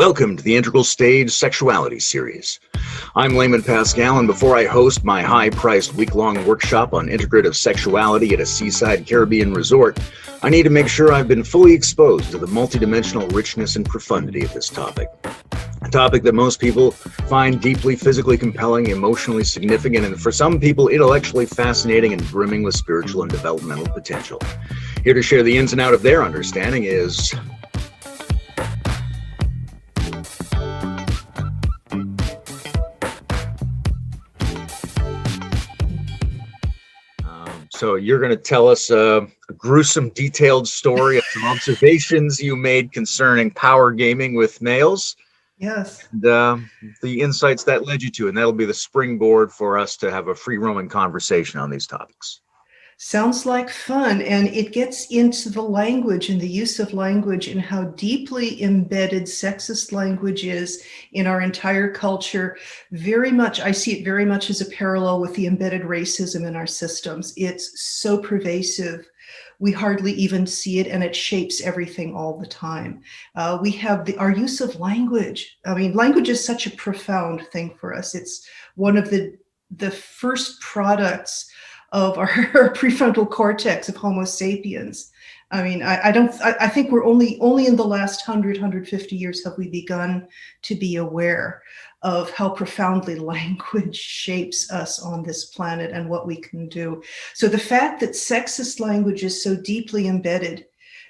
Welcome to the Integral Stage Sexuality Series. I'm Layman Pascal, and before I host my high-priced week-long workshop on integrative sexuality at a seaside Caribbean resort, I need to make sure I've been fully exposed to the multidimensional richness and profundity of this topic. A topic that most people find deeply physically compelling, emotionally significant, and for some people intellectually fascinating and brimming with spiritual and developmental potential. Here to share the ins and outs of their understanding is... So you're going to tell us a gruesome, detailed story of some observations you made concerning power gaming with males. Yes. And the insights that led you to, and that'll be the springboard for us to have a free-roaming conversation on these topics. Sounds like fun, and it gets into the language and the use of language and how deeply embedded sexist language is in our entire culture. Very much, I see it very much as a parallel with the embedded racism in our systems. It's so pervasive. We hardly even see it, and it shapes everything all the time. We have our use of language. I mean, language is such a profound thing for us. It's one of the first products of our prefrontal cortex of Homo sapiens. I mean, I think we're only in the last 150 years have we begun to be aware of how profoundly language shapes us on this planet and what we can do. So the fact that sexist language is so deeply embedded,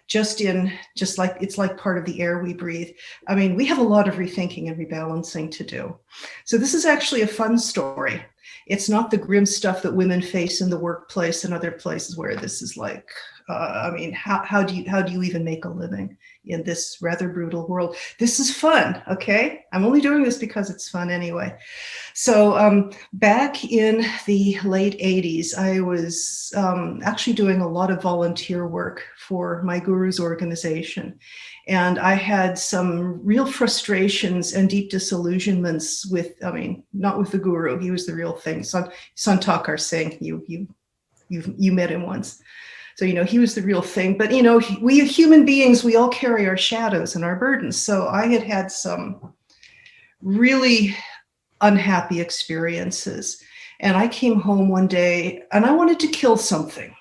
just like it's like part of the air we breathe. I mean, we have a lot of rethinking and rebalancing to do. So this is actually a fun story. It's not the grim stuff that women face in the workplace and other places where this is like, I mean, how do you even make a living in this rather brutal world? This is fun, okay? I'm only doing this because it's fun anyway. So back in the late 80s, I was actually doing a lot of volunteer work for my guru's organization. And I had some real frustrations and deep disillusionments with, I mean, not with the guru, he was the real thing. Santakar Singh, you met him once. So, he was the real thing. But, we human beings, we all carry our shadows and our burdens. So I had some really unhappy experiences. And I came home one day and I wanted to kill something.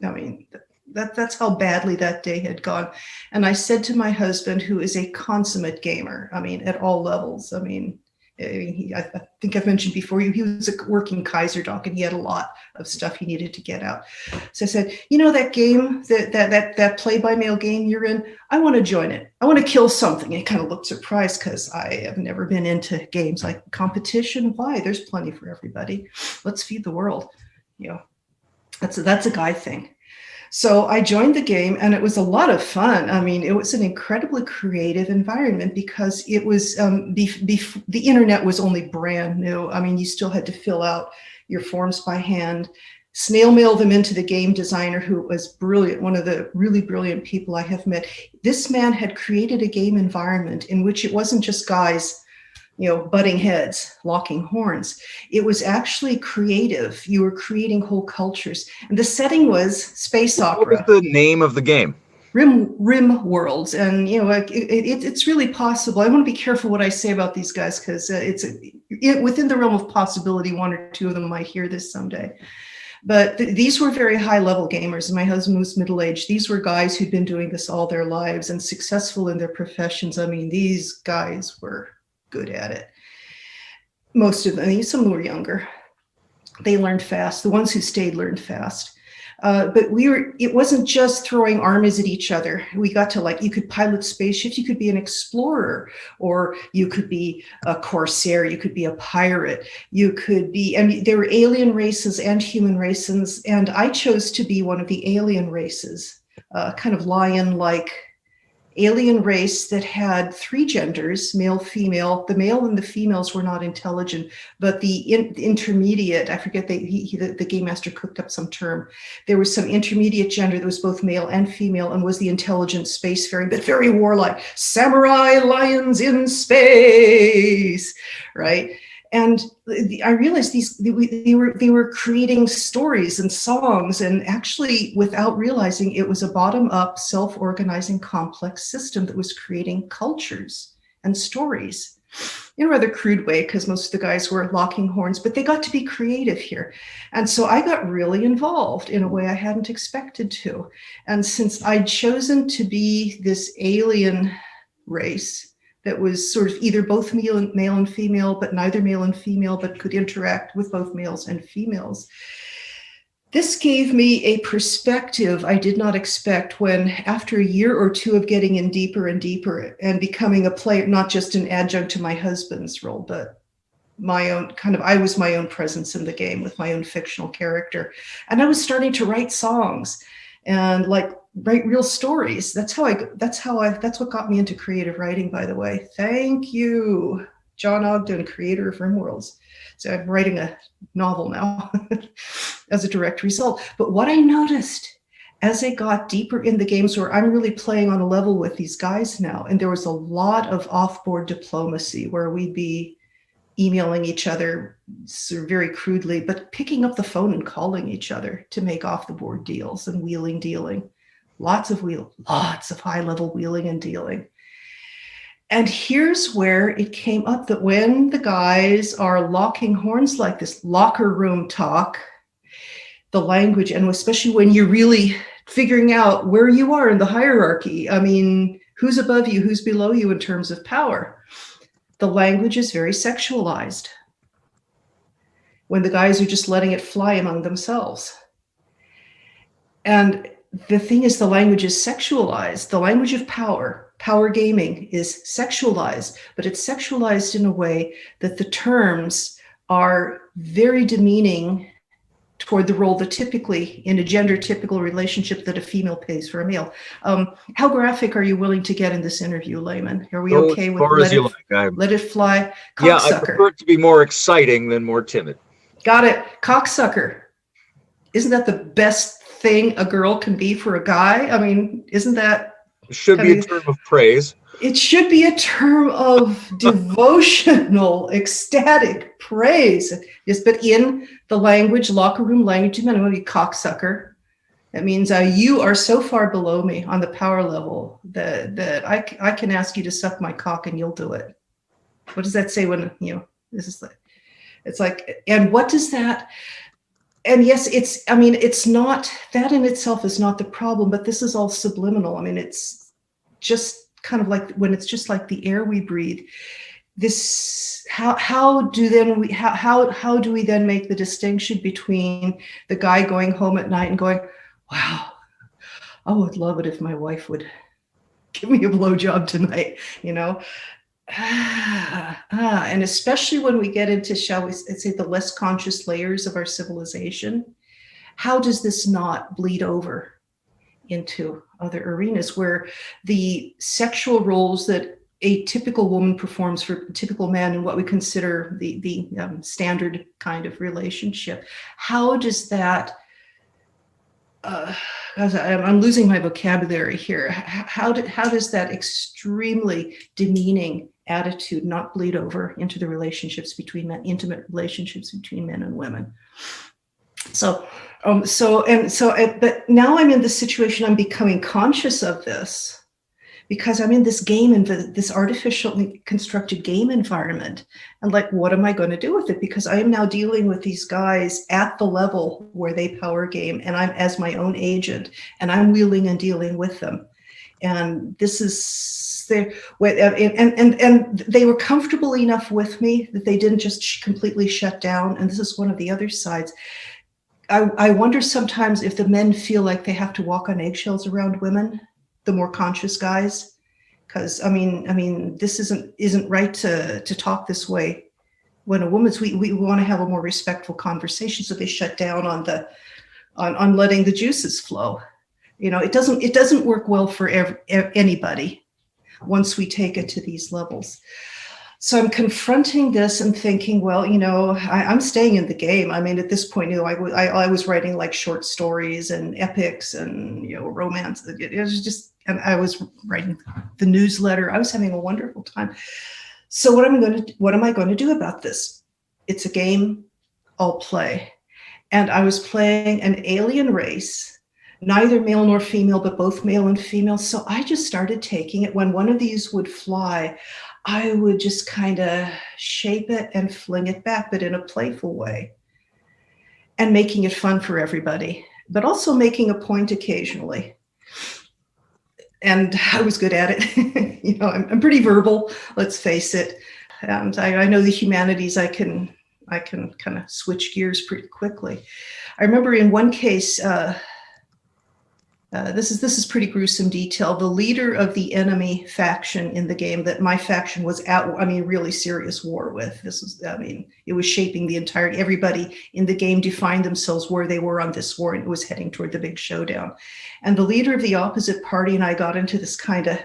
I mean, that's how badly that day had gone. And I said to my husband, who is a consummate gamer, I mean, at all levels. I mean, I think I've mentioned before, he was a working Kaiser doc and he had a lot of stuff he needed to get out. So I said, that game, that play-by-mail game you're in, I want to join it. I want to kill something. And he kind of looked surprised because I have never been into games like competition. Why? There's plenty for everybody. Let's feed the world. That's a guy thing. So I joined the game and it was a lot of fun. I mean, it was an incredibly creative environment because it was, the internet was only brand new. I mean, you still had to fill out your forms by hand, snail mail them into the game designer, who was brilliant, one of the really brilliant people I have met. This man had created a game environment in which it wasn't just guys butting heads, locking horns. It was actually creative. You were creating whole cultures. And the setting was space opera. What was the name of the game? Rim Worlds. And, it's really possible. I want to be careful what I say about these guys because within the realm of possibility, one or two of them might hear this someday. But these were very high-level gamers. My husband was middle-aged. These were guys who'd been doing this all their lives and successful in their professions. I mean, these guys were good at it. Most of them, some were younger. They learned fast. The ones who stayed learned fast. But it wasn't just throwing armies at each other. We got to you could pilot spaceships, you could be an explorer, or you could be a corsair, you could be a pirate, you could be, and there were alien races and human races, and I chose to be one of the alien races, kind of lion-like alien race that had three genders, male, female. The male and the females were not intelligent, but the intermediate, I forget, the game master cooked up some term. There was some intermediate gender that was both male and female and was the intelligent spacefaring, but very warlike. Samurai lions in space, right? And I realized they were creating stories and songs, and actually, without realizing, it was a bottom-up, self-organizing, complex system that was creating cultures and stories in a rather crude way, because most of the guys were locking horns, but they got to be creative here. And so I got really involved in a way I hadn't expected to. And since I'd chosen to be this alien race that was sort of either both male and female, but neither male and female, but could interact with both males and females, this gave me a perspective I did not expect when, after a year or two of getting in deeper and deeper and becoming a player, not just an adjunct to my husband's role, but my own kind of, I was my own presence in the game with my own fictional character. And I was starting to write songs and like write real stories. That's what got me into creative writing, by the way. Thank you, John Ogden, creator of RimWorlds. So I'm writing a novel now as a direct result. But what I noticed as I got deeper in the games, where I'm really playing on a level with these guys now, and there was a lot of off-board diplomacy where we'd be emailing each other sort of very crudely, but picking up the phone and calling each other to make off-the-board deals and wheeling, dealing. Lots of high-level wheeling and dealing. And here's where it came up that when the guys are locking horns like this, locker room talk, the language, and especially when you're really figuring out where you are in the hierarchy, I mean, who's above you, who's below you in terms of power, the language is very sexualized when the guys are just letting it fly among themselves. And the thing is, the language is sexualized. The language of power gaming is sexualized, but it's sexualized in a way that the terms are very demeaning toward the role that typically, in a gender typical relationship, that a female plays for a male. How graphic are you willing to get in this interview, Layman? Are we okay with let it fly? Cocksucker. Yeah, I prefer it to be more exciting than more timid. Got it. Cocksucker. Isn't that the best thing a girl can be for a guy? I mean, isn't that? It should be a term of praise. It should be a term of devotional, ecstatic praise. Yes, but in the language, locker room language, I'm going to be cocksucker. That means you are so far below me on the power level that I can ask you to suck my cock and you'll do it. What does that say when, this is like, it's like, and what does that, and yes, it's not, that in itself is not the problem, but this is all subliminal. I mean, it's just kind of like when it's just like the air we breathe. This, how do we then make the distinction between the guy going home at night and going, wow, I would love it if my wife would give me a blowjob tonight, and especially when we get into, shall we say, the less conscious layers of our civilization, how does this not bleed over into other arenas where the sexual roles that a typical woman performs for a typical man in what we consider the standard kind of relationship? How does that, I'm losing my vocabulary here. How does that extremely demeaning attitude not bleed over into the relationships between men, intimate relationships between men and women? But now I'm in the situation, I'm becoming conscious of this because I'm in this game, in this artificially constructed game environment. And like, what am I going to do with it? Because I am now dealing with these guys at the level where they power game, and I'm as my own agent, and I'm wheeling and dealing with them. And this is and they were comfortable enough with me that they didn't just completely shut down. And this is one of the other sides. I wonder sometimes if the men feel like they have to walk on eggshells around women, the more conscious guys, because I mean, this isn't right to talk this way when a woman's. We want to have a more respectful conversation, so they shut down on letting the juices flow. It doesn't work well for anybody once we take it to these levels. So I'm confronting this and thinking, well, I'm staying in the game. I mean, at this point, I was writing like short stories and epics and, romance. It was just, and I was writing the newsletter. I was having a wonderful time. So what am I going to do about this? It's a game, I'll play. And I was playing an alien race, neither male nor female, but both male and female. So I just started taking it when one of these would fly. I would just kind of shape it and fling it back, but in a playful way, and making it fun for everybody, but also making a point occasionally. And I was good at it. You know, I'm pretty verbal, let's face it. And I know the humanities, I can kind of switch gears pretty quickly. I remember in one case, this is pretty gruesome detail. The leader of the enemy faction in the game that my faction was at, really serious war with. It was shaping the entirety. Everybody in the game defined themselves where they were on this war, and it was heading toward the big showdown. And the leader of the opposite party and I got into this kind of,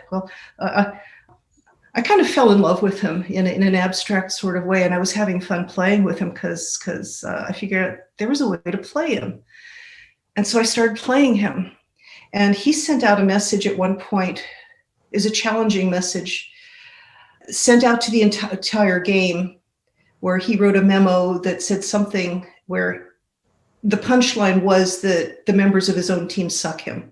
I kind of fell in love with him in an abstract sort of way, and I was having fun playing with him because I figured there was a way to play him. And so I started playing him. And he sent out a message at one point, is a challenging message, sent out to the entire game, where he wrote a memo that said something where the punchline was that the members of his own team suck him.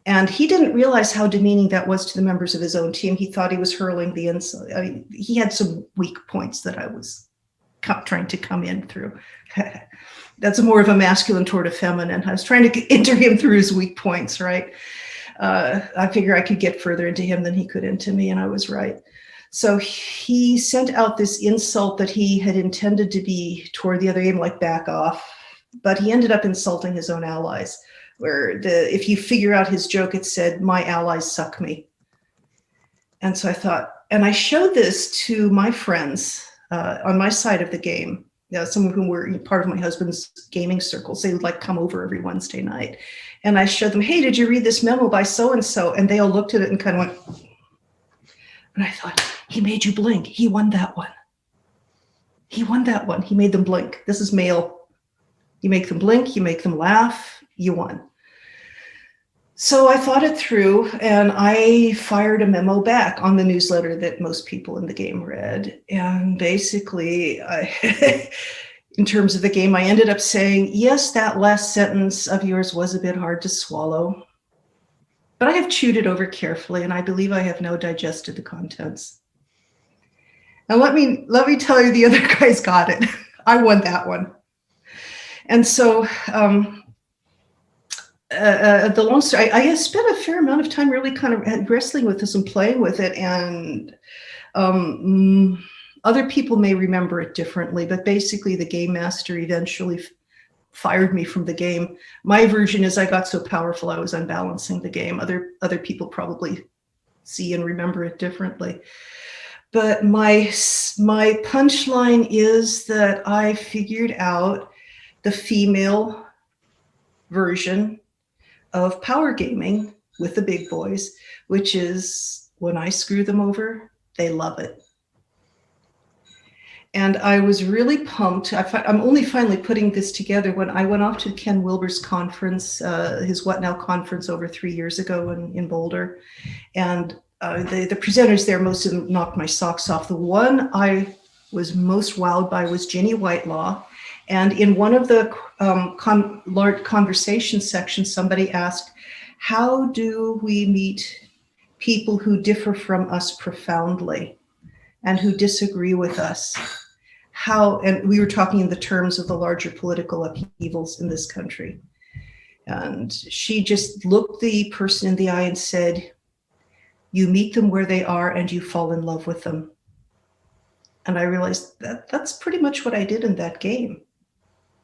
And he didn't realize how demeaning that was to the members of his own team. He thought he was hurling the insult. He had some weak points that I was trying to come in through. That's more of a masculine toward a feminine. I was trying to enter him through his weak points, right? I figure I could get further into him than he could into me, and I was right. So he sent out this insult that he had intended to be toward the other game, like back off, but he ended up insulting his own allies, where if you figure out his joke, it said, "My allies suck me." And so I thought, and I showed this to my friends on my side of the game. Some of whom were part of my husband's gaming circles. They would like come over every Wednesday night. And I showed them, "Hey, did you read this memo by so-and-so?" And they all looked at it and kind of went, and I thought, he made you blink. He won that one. He won that one. He made them blink. This is male. You make them blink, you make them laugh, you won. So I thought it through, and I fired a memo back on the newsletter that most people in the game read. And basically, in terms of the game, I ended up saying, "Yes, that last sentence of yours was a bit hard to swallow, but I have chewed it over carefully, and I believe I have now digested the contents." And let me tell you, the other guys got it. I won that one. And so the long story, I spent a fair amount of time really kind of wrestling with this and playing with it. And other people may remember it differently, but basically the game master eventually fired me from the game. My version is I got so powerful I was unbalancing the game. Other people probably see and remember it differently. But my punchline is that I figured out the female version of power gaming with the big boys, which is when I screw them over, they love it. And I was really pumped. I'm only finally putting this together when I went off to Ken Wilber's conference, his What Now conference over 3 years ago in Boulder. And the presenters there, most of them knocked my socks off. The one I was most wowed by was Ginny Whitelaw. And in one of the large conversation sections, somebody asked, "How do we meet people who differ from us profoundly and who disagree with us? How?" And we were talking in the terms of the larger political upheavals in this country. And she just looked the person in the eye and said, "You meet them where they are and you fall in love with them." And I realized that's pretty much what I did in that game.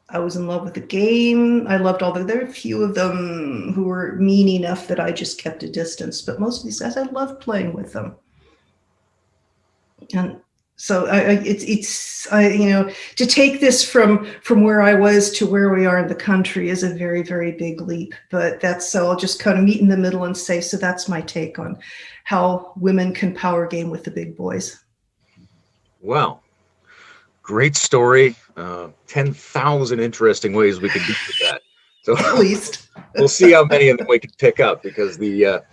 I was in love with the game. I loved there were a few of them who were mean enough that I just kept a distance, but most of these guys, I loved playing with them. And so to take this from where I was to where we are in the country is a very, very big leap, but so I'll just kind of meet in the middle and say, so that's my take on how women can power game with the big boys. Well, great story. 10,000 interesting ways we could do that. So at least we'll see how many of them we can pick up, because the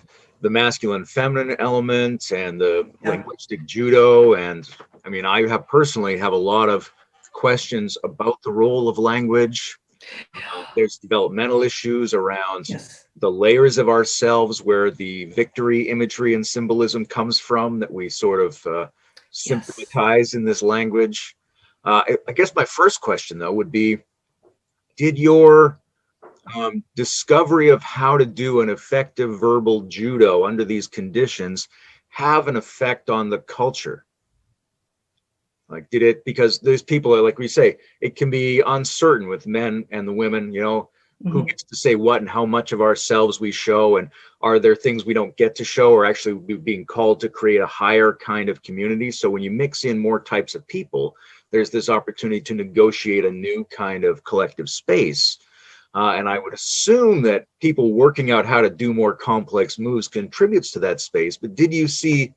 masculine feminine element and the linguistic judo, and I mean, I personally have a lot of questions about the role of language. There's developmental issues around the layers of ourselves where the victory imagery and symbolism comes from, that we sort of Yes. symptomatize in this language. I guess my first question, though, would be, did your discovery of how to do an effective verbal judo under these conditions have an effect on the culture? Like, did it, because those people are, like we say, it can be uncertain with men and the women, who Mhm. gets to say what and how much of ourselves we show, and are there things we don't get to show, or actually being called to create a higher kind of community? So when you mix in more types of people, there's this opportunity to negotiate a new kind of collective space. And I would assume that people working out how to do more complex moves contributes to that space. But did you see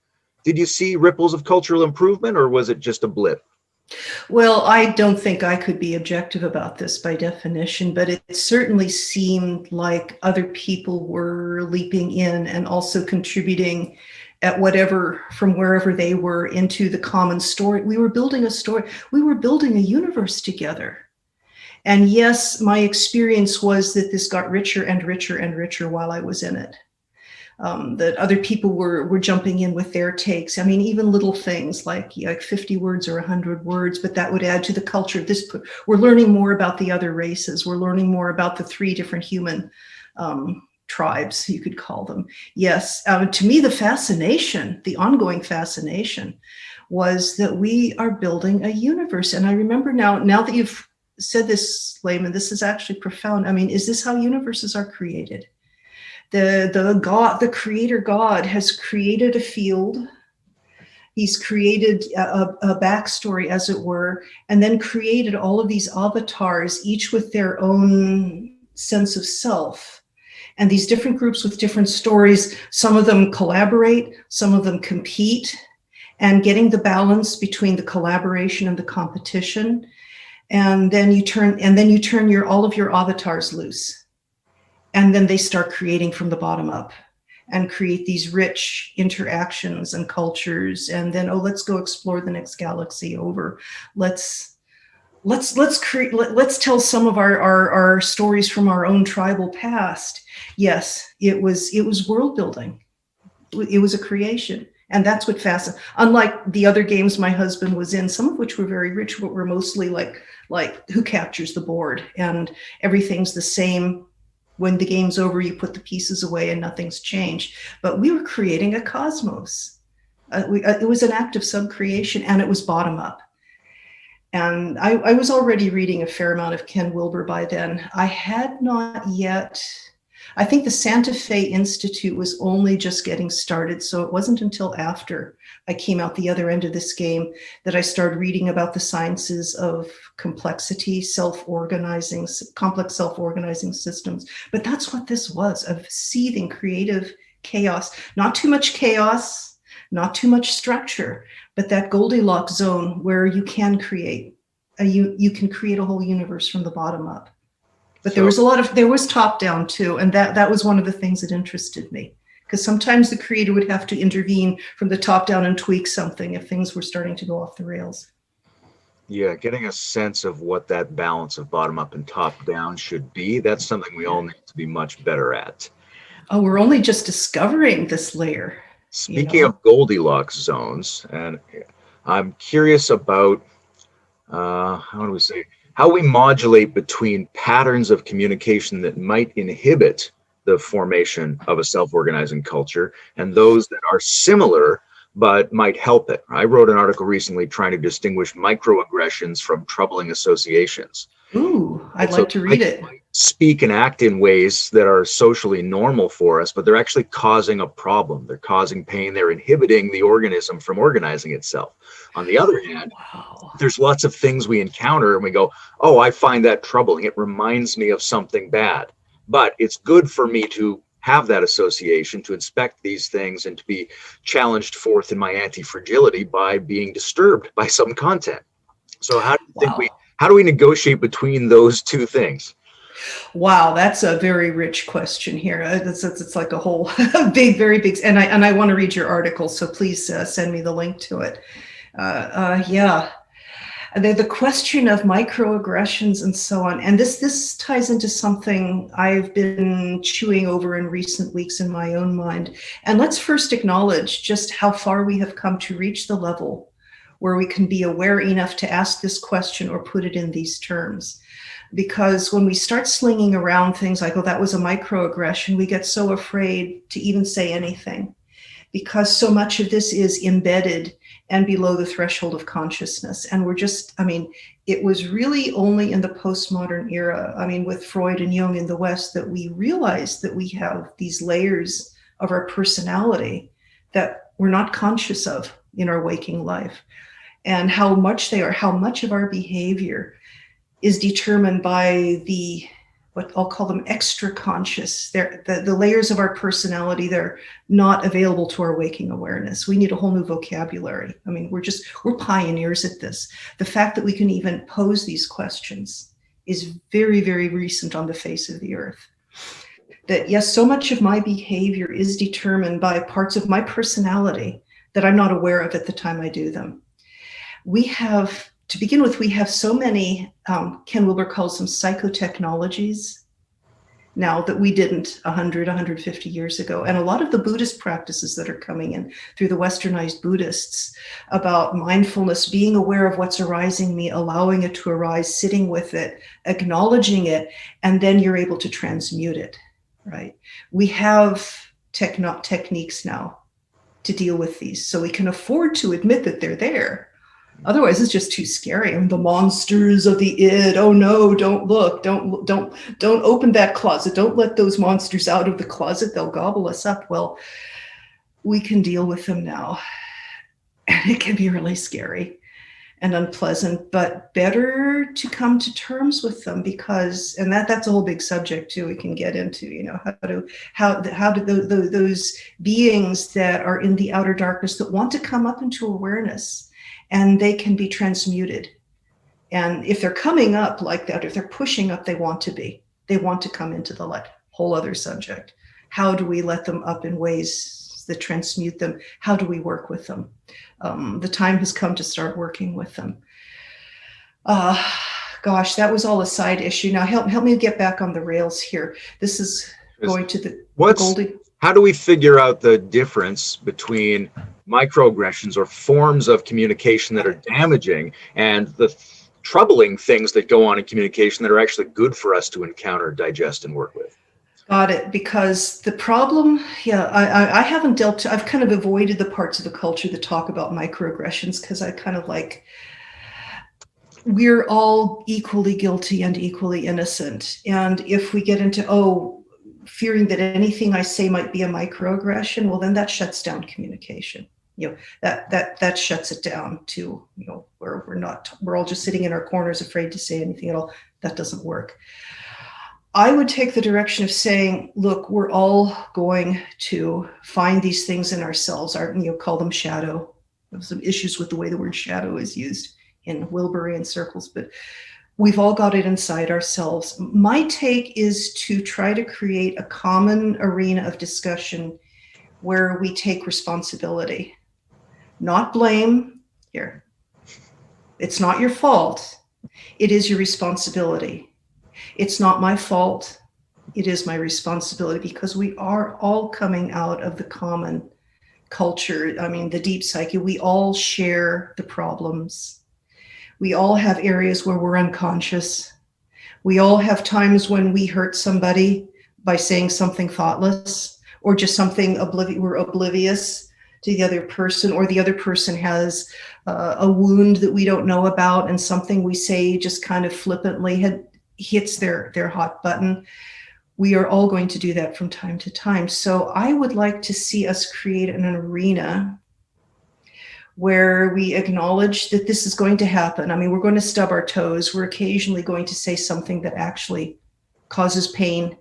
ripples of cultural improvement, or was it just a blip? Well, I don't think I could be objective about this by definition, but it certainly seemed like other people were leaping in and also contributing at whatever, from wherever they were, into the common story. We were building a story. We were building a universe together. And yes, my experience was that this got richer and richer and richer while I was in it. That other people were jumping in with their takes. I mean, even little things like 50 words or 100 words, but that would add to the culture. We're learning more about the other races. We're learning more about the 3 different human tribes, you could call them. Yes, to me, the ongoing fascination was that we are building a universe. And I remember now that you've said this, Layman, this is actually profound. I mean, is this how universes are created? The creator God has created a field. He's created a backstory, as it were, and then created all of these avatars, each with their own sense of self. And these different groups with different stories, some of them collaborate, some of them compete, and getting the balance between the collaboration and the competition. And then you turn all of your avatars loose. And then they start creating from the bottom up and create these rich interactions and cultures. And then, let's go explore the next galaxy over. Let's tell some of our stories from our own tribal past. Yes, it was world building. It was a creation. And that's what fascinates. Unlike the other games my husband was in, some of which were very rich, but were mostly like who captures the board, and everything's the same. When the game's over, you put the pieces away and nothing's changed. But we were creating a cosmos. It was an act of sub-creation, and it was bottom up. And I was already reading a fair amount of Ken Wilber by then. I had not yet. I think the Santa Fe Institute was only just getting started, so it wasn't until after I came out the other end of this game that I started reading about the sciences of complexity, complex self-organizing systems. But that's what this was, a seething creative chaos. Not too much chaos, not too much structure, but that Goldilocks zone where you can create you can create a whole universe from the bottom up. But there was top down too, and that was one of the things that interested me, because sometimes the creator would have to intervene from the top down and tweak something if things were starting to go off the rails. Yeah, getting a sense of what that balance of bottom up and top down should be, that's something we all need to be much better at. Oh, we're only just discovering this layer. Speaking of Goldilocks zones, and I'm curious about how we modulate between patterns of communication that might inhibit the formation of a self-organizing culture and those that are similar but might help it. I wrote an article recently trying to distinguish microaggressions from troubling associations. Ooh, I'd like to read it. Speak and act in ways that are socially normal for us, but they're actually causing a problem. They're causing pain. They're inhibiting the organism from organizing itself. On the other hand, there's lots of things we encounter and we go, oh, I find that troubling. It reminds me of something bad. But it's good for me to have that association, to inspect these things, and to be challenged forth in my anti-fragility by being disturbed by some content. So how do we negotiate between those two things? Wow, that's a very rich question here. It's like a whole very big, and I want to read your article, so please send me the link to it. Yeah. The question of microaggressions and so on, and this ties into something I've been chewing over in recent weeks in my own mind. And let's first acknowledge just how far we have come to reach the level where we can be aware enough to ask this question or put it in these terms. Because when we start slinging around things like, oh, that was a microaggression, we get so afraid to even say anything, because so much of this is embedded and below the threshold of consciousness. And we're just, I mean, it was really only in the postmodern era, I mean, with Freud and Jung in the West, that we realized that we have these layers of our personality that we're not conscious of in our waking life, and how much they are, how much of our behavior is determined by the, what I'll call them extra conscious. They're the layers of our personality. They're not available to our waking awareness. We need a whole new vocabulary. I mean, we're pioneers at this. The fact that we can even pose these questions is very, very recent on the face of the earth. That yes, so much of my behavior is determined by parts of my personality that I'm not aware of at the time I do them. We have, to begin with, we have so many, Ken Wilber calls them psychotechnologies now that we didn't 100, 150 years ago. And a lot of the Buddhist practices that are coming in through the Westernized Buddhists about mindfulness, being aware of what's arising me, allowing it to arise, sitting with it, acknowledging it, and then you're able to transmute it, right? We have techniques now to deal with these, so we can afford to admit that they're there. Otherwise, it's just too scary. I mean, the monsters of the id. Oh no! Don't look! Don't open that closet! Don't let those monsters out of the closet. They'll gobble us up. Well, we can deal with them now, and it can be really scary and unpleasant. But better to come to terms with them, because, and that's a whole big subject too. We can get into, you know, how do those beings that are in the outer darkness that want to come up into awareness. And they can be transmuted. And if they're coming up like that, if they're pushing up, they want to come into the light. Whole other subject. How do we let them up in ways that transmute them? How do we work with them? The time has come to start working with them. Gosh, that was all a side issue. Now help me get back on the rails here. This is going to the Goldie. How do we figure out the difference between microaggressions or forms of communication that are damaging and the troubling things that go on in communication that are actually good for us to encounter, digest, and work with? Got it. Because the problem, I haven't I've kind of avoided the parts of the culture that talk about microaggressions, because I kind of like, we're all equally guilty and equally innocent. And if we get into, fearing that anything I say might be a microaggression, well, then that shuts down communication. You know, that shuts it down to, you know, where we're all just sitting in our corners, afraid to say anything at all. That doesn't work. I would take the direction of saying, look, we're all going to find these things in ourselves, call them shadow. There's some issues with the way the word shadow is used in Wilberian circles, but we've all got it inside ourselves. My take is to try to create a common arena of discussion where we take responsibility, not blame. Here, it's not your fault. It is your responsibility. It's not my fault. It is my responsibility, because we are all coming out of the common culture. I mean, the deep psyche, we all share the problems. We all have areas where we're unconscious. We all have times when we hurt somebody by saying something thoughtless, or just something we're oblivious to the other person, or the other person has a wound that we don't know about, and something we say just kind of flippantly hits their hot button. We are all going to do that from time to time. So I would like to see us create an arena where we acknowledge that this is going to happen. I mean, we're going to stub our toes. We're occasionally going to say something that actually causes pain,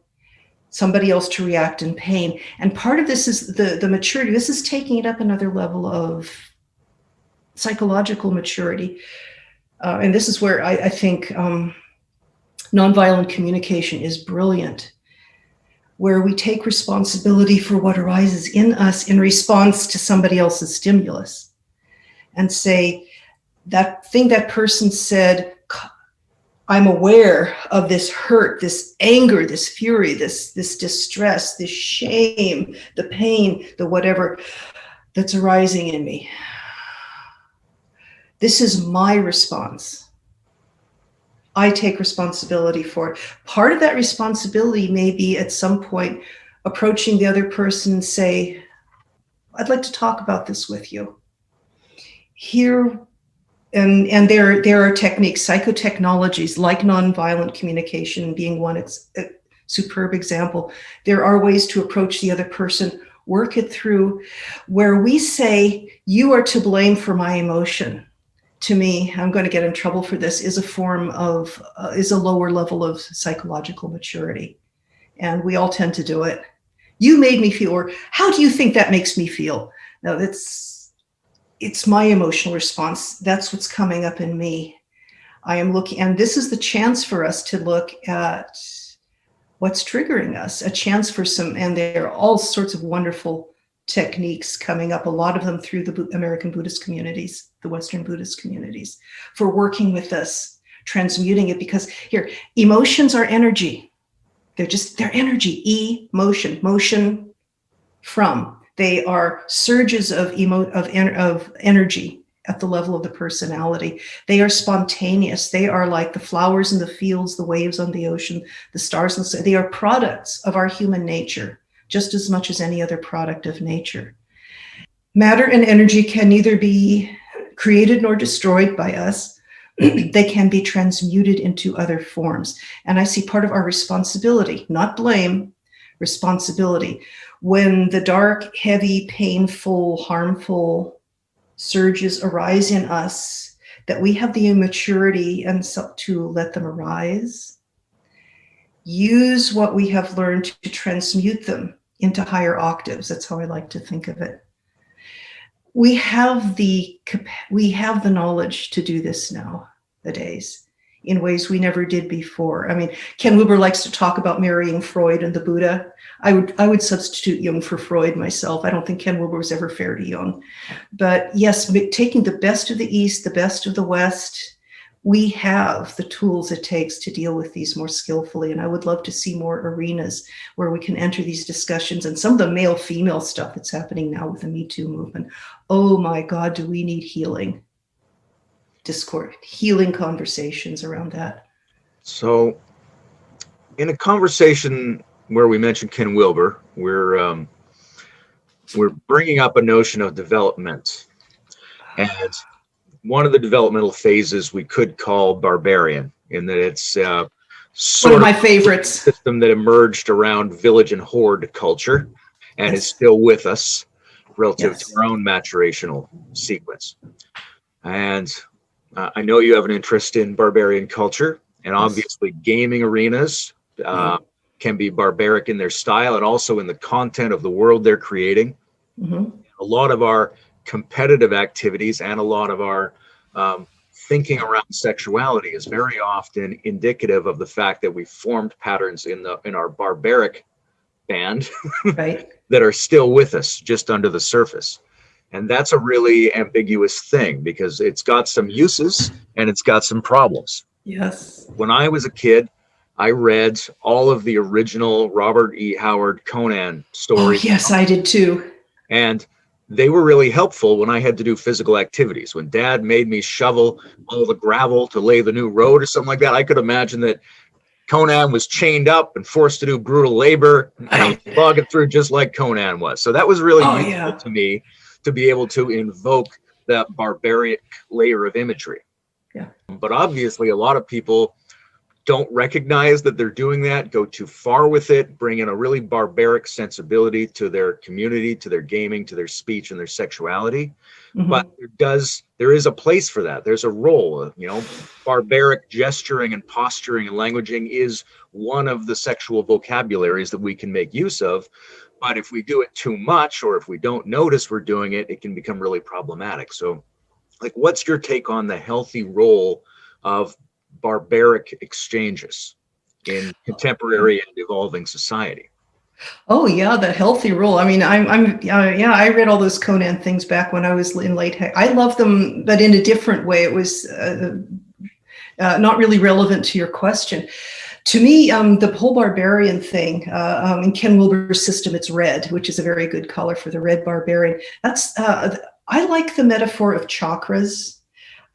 somebody else to react in pain. And part of this is the maturity. This is taking it up another level of psychological maturity. And this is where I think nonviolent communication is brilliant, where we take responsibility for what arises in us in response to somebody else's stimulus. And say, that thing that person said, I'm aware of this hurt, this anger, this fury, this distress, this shame, the pain, the whatever that's arising in me. This is my response. I take responsibility for it. Part of that responsibility may be at some point approaching the other person and say, I'd like to talk about this with you. Here, and there are techniques, psychotechnologies like nonviolent communication being one superb example. There are ways to approach the other person, work it through, where we say, you are to blame for my emotion. To me, I'm going to get in trouble for this, is a form of, is a lower level of psychological maturity. And we all tend to do it. You made me feel, or how do you think that makes me feel? No, it's my emotional response. That's what's coming up in me. I am looking, and this is the chance for us to look at what's triggering us, a chance for some, and there are all sorts of wonderful techniques coming up, a lot of them through the American Buddhist communities, the Western Buddhist communities, for working with us, transmuting it, because here, emotions are energy. They're energy, motion from. They are surges of energy at the level of the personality. They are spontaneous. They are like the flowers in the fields, the waves on the ocean, the stars in the sky. They are products of our human nature, just as much as any other product of nature. Matter and energy can neither be created nor destroyed by us. They can be transmuted into other forms. And I see part of our responsibility, not blame, responsibility. When the dark, heavy, painful, harmful surges arise in us, that we have the immaturity and to let them arise, use what we have learned to transmute them into higher octaves. That's how I like to think of it. We have the knowledge to do this nowadays in ways we never did before. I mean, Ken Wilber likes to talk about marrying Freud and the Buddha. I would substitute Jung for Freud myself. I don't think Ken Wilber was ever fair to Jung. But yes, taking the best of the East, the best of the West, we have the tools it takes to deal with these more skillfully. And I would love to see more arenas where we can enter these discussions, and some of the male-female stuff that's happening now with the Me Too movement. Oh my God, do we need healing discourse, healing conversations around that? So in a conversation where we mentioned Ken Wilber, we're bringing up a notion of development. And one of the developmental phases we could call Barbarian, in that it's one of my favorites. System that emerged around village and horde culture and is still with us relative to our own maturational sequence. And I know you have an interest in barbarian culture, and obviously gaming arenas can be barbaric in their style and also in the content of the world they're creating. A lot of our competitive activities and a lot of our thinking around sexuality is very often indicative of the fact that we formed patterns in our barbaric band that are still with us just under the surface. And that's a really ambiguous thing because it's got some uses and it's got some problems. Yes. When I was a kid, I read all of the original Robert E. Howard Conan stories. Oh, yes, I did too. And they were really helpful when I had to do physical activities. When Dad made me shovel all the gravel to lay the new road or something like that, I could imagine that Conan was chained up and forced to do brutal labor, and I was logging through just like Conan was. So that was really useful to me to be able to invoke that barbaric layer of imagery. Yeah. But obviously, a lot of people don't recognize that they're doing that, go too far with it, bring in a really barbaric sensibility to their community, to their gaming, to their speech and their sexuality. But there is a place for that. There's a role, barbaric gesturing and posturing and languaging is one of the sexual vocabularies that we can make use of. But if we do it too much, or if we don't notice we're doing it, it can become really problematic. So what's your take on the healthy role of barbaric exchanges in contemporary and evolving society? Oh yeah, the healthy role. I mean, I read all those Conan things back when I was in late. I love them, but in a different way. It was not really relevant to your question. To me, the whole barbarian thing, in Ken Wilber's system, it's red, which is a very good color for the red barbarian. I like the metaphor of chakras.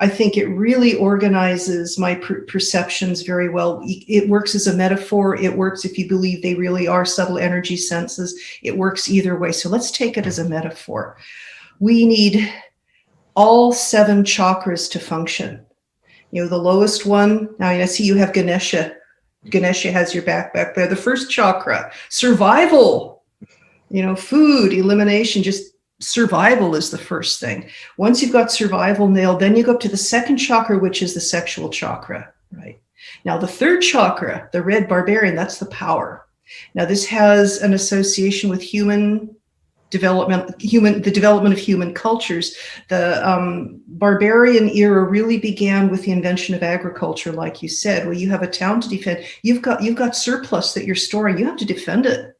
I think it really organizes my perceptions very well. It works as a metaphor. It works if you believe they really are subtle energy senses. It works either way. So let's take it as a metaphor. We need all 7 chakras to function. You know, the lowest one, now I see you have Ganesha. Ganesha has your back there. The first chakra, survival, you know, food, elimination, just survival is the first thing. Once you've got survival nailed, then you go up to the second chakra, which is the sexual chakra, right? Now, the third chakra, the red barbarian, that's the power. Now, this has an association with human development, the development of human cultures. The barbarian era really began with the invention of agriculture, like you said. Well, you have a town to defend. You've got surplus that you're storing. You have to defend it.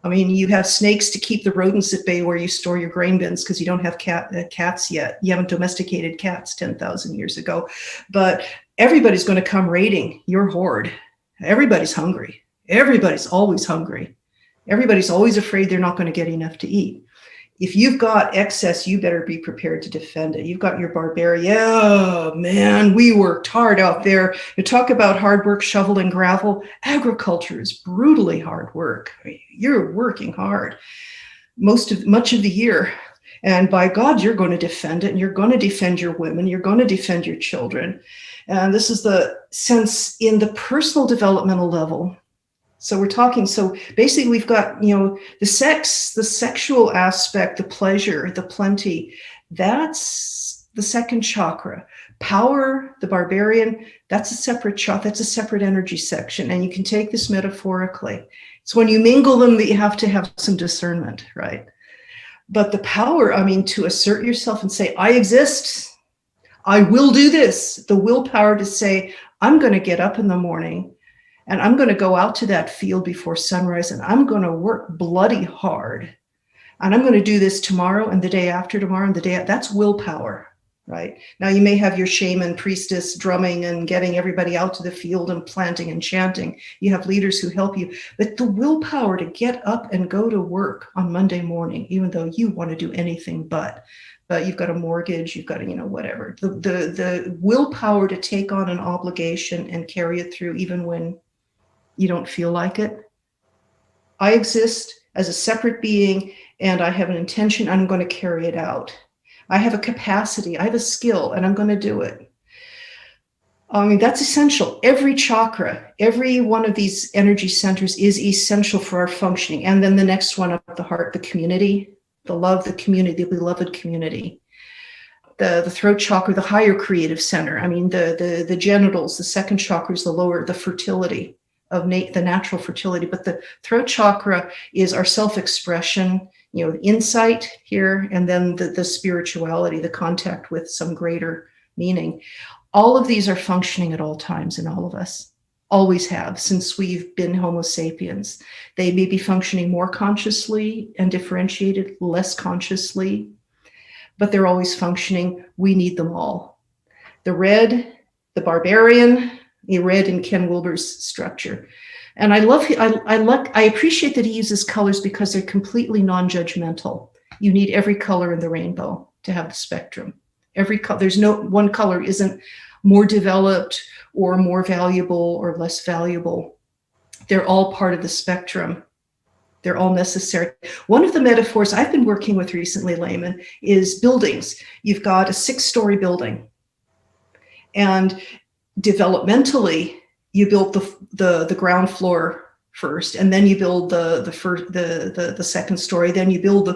I mean, you have snakes to keep the rodents at bay where you store your grain bins because you don't have cats yet. You haven't domesticated cats 10,000 years ago. But everybody's going to come raiding your horde. Everybody's hungry. Everybody's always hungry. Everybody's always afraid they're not going to get enough to eat. If you've got excess, you better be prepared to defend it. You've got your barbarian. Oh, man, we worked hard out there. You talk about hard work, shovel and gravel. Agriculture is brutally hard work. I mean, you're working hard much of the year. And by God, you're going to defend it. And you're going to defend your women. You're going to defend your children. And this is the sense in the personal developmental level. So we're talking, so basically we've got, you know, the sex, the sexual aspect, the pleasure, the plenty, that's the second chakra. Power, the barbarian, that's a separate chakra, that's a separate energy section. And you can take this metaphorically. It's when you mingle them that you have to have some discernment, right? But the power, I mean, to assert yourself and say, I exist, I will do this, the willpower to say, I'm going to get up in the morning and I'm going to go out to that field before sunrise and I'm going to work bloody hard. And I'm going to do this tomorrow and the day after tomorrow and the day after. That's willpower, right? Now you may have your shaman, priestess drumming and getting everybody out to the field and planting and chanting. You have leaders who help you. But the willpower to get up and go to work on Monday morning, even though you want to do anything but you've got a mortgage, you've got to, you know, whatever. The willpower to take on an obligation and carry it through even when you don't feel like it. I exist as a separate being and I have an intention, I'm going to carry it out. I have a capacity, I have a skill, and I'm going to do it. I mean, that's essential. Every chakra, every one of these energy centers is essential for our functioning. And then the next one up the heart, the community, the love, the community, the beloved community. The throat chakra, the higher creative center. I mean, the genitals, the second chakra is the lower, the fertility of the natural fertility, but the throat chakra is our self-expression, you know, insight here, and then the spirituality, the contact with some greater meaning. All of these are functioning at all times in all of us, always have since we've been Homo sapiens. They may be functioning more consciously and differentiated, less consciously, but they're always functioning. We need them all. The red, the barbarian, read in Ken Wilber's structure. And I appreciate that he uses colors because they're completely non-judgmental. You need every color in the rainbow to have the spectrum. There's no one color isn't more developed or more valuable or less valuable. They're all part of the spectrum. They're all necessary. One of the metaphors I've been working with recently, Layman, is buildings. You've got a 6-story building. And developmentally, you built the ground floor first, and then you build the second story. Then you build